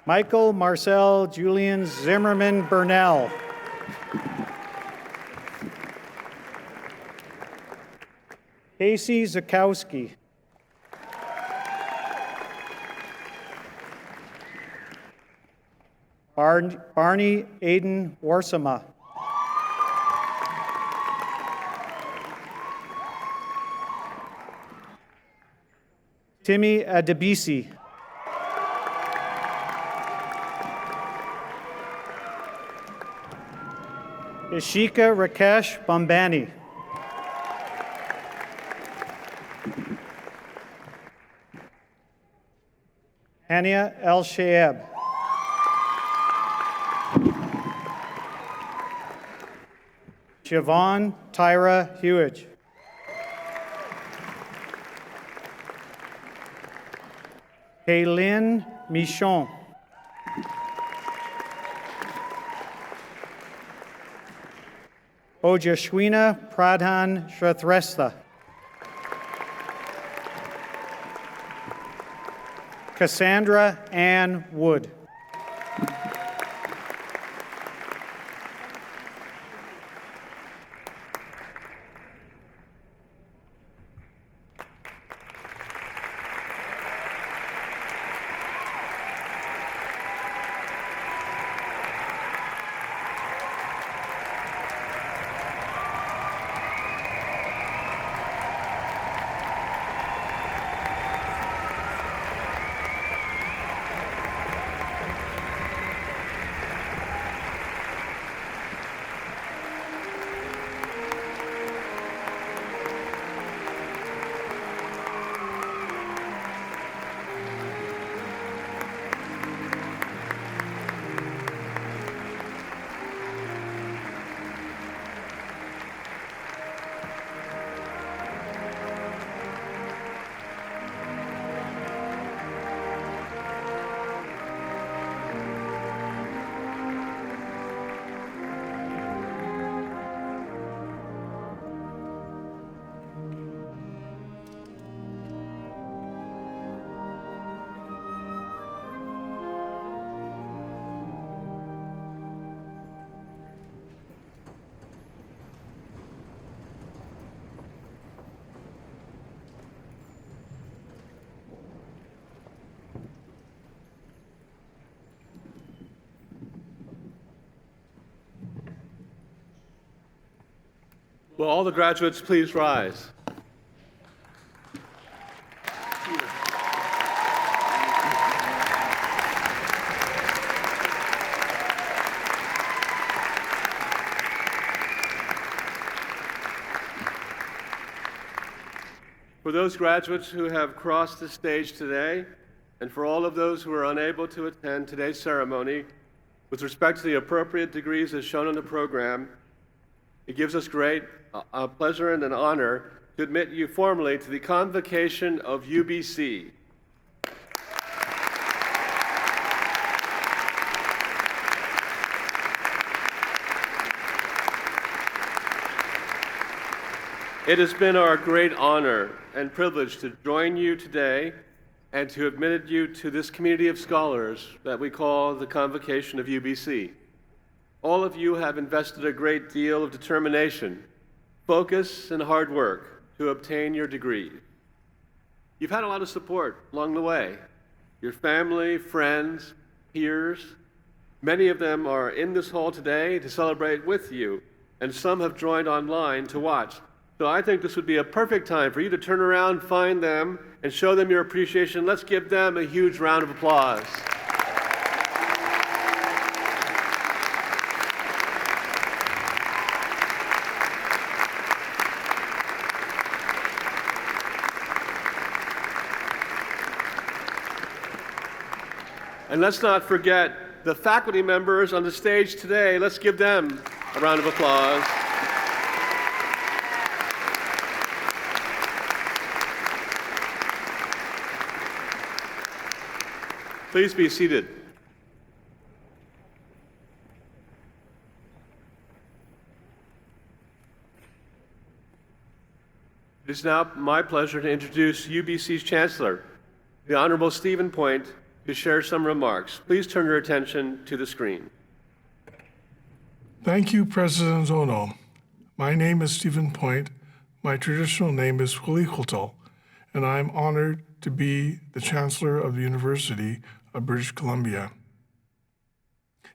S11: Michael Marcel Julian Zimmerman Burnell. Casey Zakowski. Barney Aiden Warsama. Timmy Adebisi. Ishika Rakesh Bombani. Hania El Shaeb. Siobhan Tyra Hewage. Kaylin Michon. Ojashwina Pradhan Shrathrestha. Cassandra Ann Wood.
S1: Will all the graduates please rise? For those graduates who have crossed the stage today, and for all of those who are unable to attend today's ceremony, with respect to the appropriate degrees as shown on the program, it gives us great pleasure and an honor to admit you formally to the Convocation of UBC. It has been our great honor and privilege to join you today and to admit you to this community of scholars that we call the Convocation of UBC. All of you have invested a great deal of determination, focus, and hard work to obtain your degree. You've had a lot of support along the way. Your family, friends, peers, many of them are in this hall today to celebrate with you, and some have joined online to watch. So I think this would be a perfect time for you to turn around, find them, and show them your appreciation. Let's give them a huge round of applause. And let's not forget the faculty members on the stage today. Let's give them a round of applause. Please be seated. It is now my pleasure to introduce UBC's Chancellor, the Honorable Stephen Point, to share some remarks. Please turn your attention to the screen.
S12: Thank you, President Ono. My name is Stephen Point. My traditional name is Hulihutal, and I am honored to be the Chancellor of the University of British Columbia.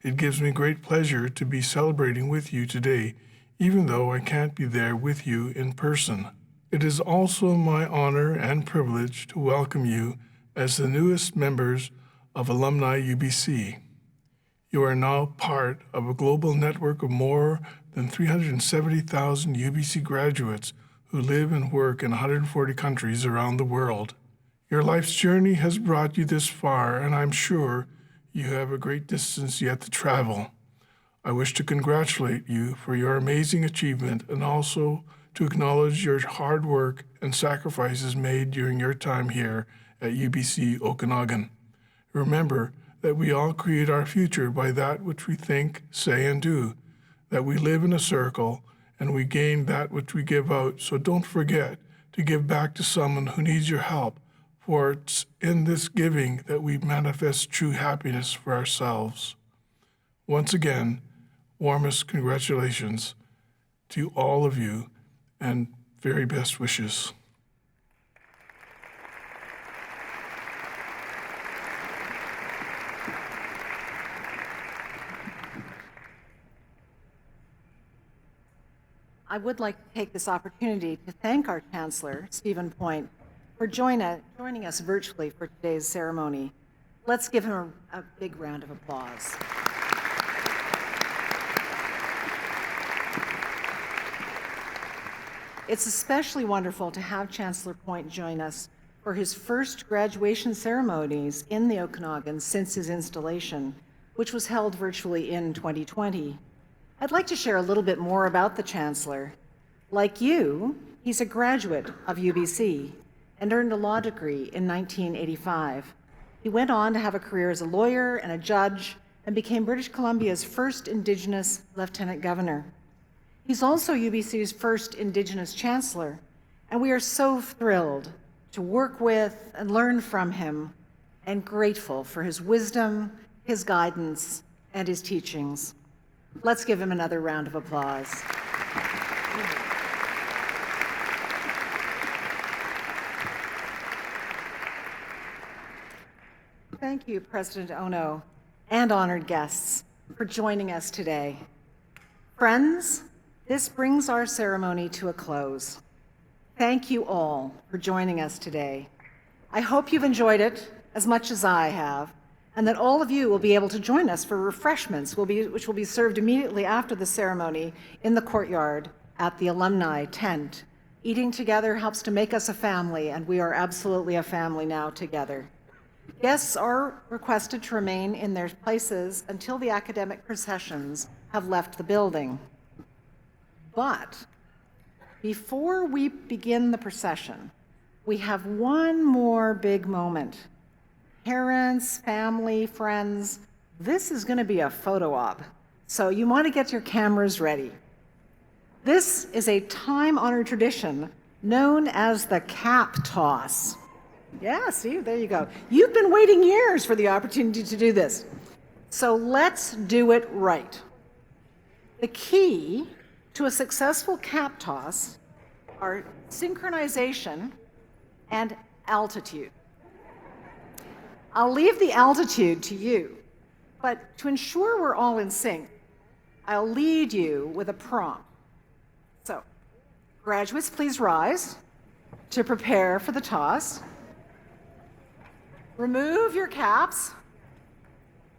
S12: It gives me great pleasure to be celebrating with you today, even though I can't be there with you in person. It is also my honor and privilege to welcome you as the newest members of Alumni UBC. You are now part of a global network of more than 370,000 UBC graduates who live and work in 140 countries around the world. Your life's journey has brought you this far, and I'm sure you have a great distance yet to travel. I wish to congratulate you for your amazing achievement and also to acknowledge your hard work and sacrifices made during your time here at UBC Okanagan. Remember that we all create our future by that which we think, say, and do, that we live in a circle and we gain that which we give out. So don't forget to give back to someone who needs your help, for it's in this giving that we manifest true happiness for ourselves. Once again, warmest congratulations to all of you and very best wishes.
S4: I would like to take this opportunity to thank our Chancellor, Stephen Point, for joining us virtually for today's ceremony. Let's give him a big round of applause. It's especially wonderful to have Chancellor Point join us for his first graduation ceremonies in the Okanagan since his installation, which was held virtually in 2020. I'd like to share a little bit more about the Chancellor. Like you, he's a graduate of UBC and earned a law degree in 1985. He went on to have a career as a lawyer and a judge and became British Columbia's first Indigenous Lieutenant Governor. He's also UBC's first Indigenous Chancellor, and we are so thrilled to work with and learn from him and grateful for his wisdom, his guidance, and his teachings. Let's give him another round of applause. Thank you, President Ono, and honored guests, for joining us today. Friends, this brings our ceremony to a close. Thank you all for joining us today. I hope you've enjoyed it as much as I have, and that all of you will be able to join us for refreshments, which will be served immediately after the ceremony in the courtyard at the alumni tent. Eating together helps to make us a family, and we are absolutely a family now together. Guests are requested to remain in their places until the academic processions have left the building. But before we begin the procession, we have one more big moment. Parents, family, friends, this is going to be a photo op, so you want to get your cameras ready. This is a time-honored tradition known as the cap toss. Yeah, see, there you go. You've been waiting years for the opportunity to do this. So let's do it right. The key to a successful cap toss are synchronization and altitude. I'll leave the altitude to you, but to ensure we're all in sync, I'll lead you with a prompt. So, graduates, please rise to prepare for the toss. Remove your caps,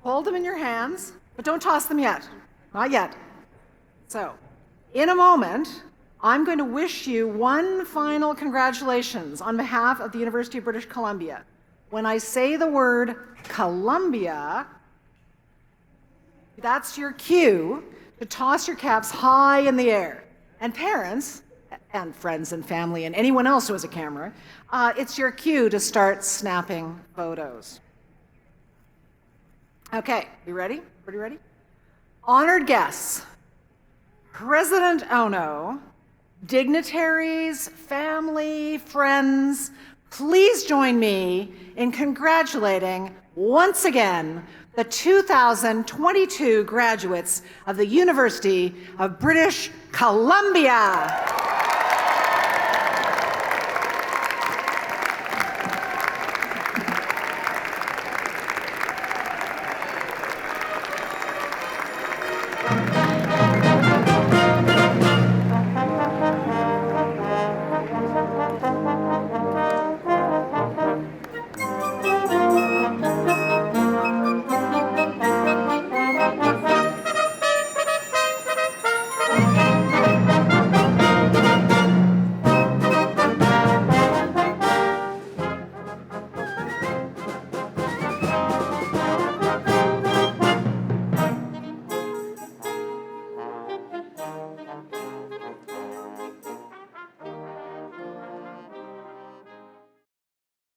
S4: hold them in your hands, but don't toss them yet, not yet. So, in a moment, I'm going to wish you one final congratulations on behalf of the University of British Columbia. When I say the word Columbia, that's your cue to toss your caps high in the air. And parents, and friends and family, and anyone else who has a camera, it's your cue to start snapping photos. Okay, you ready? Everybody ready? Honored guests, President Ono, dignitaries, family, friends, please join me in congratulating once again the 2022 graduates of the University of British Columbia.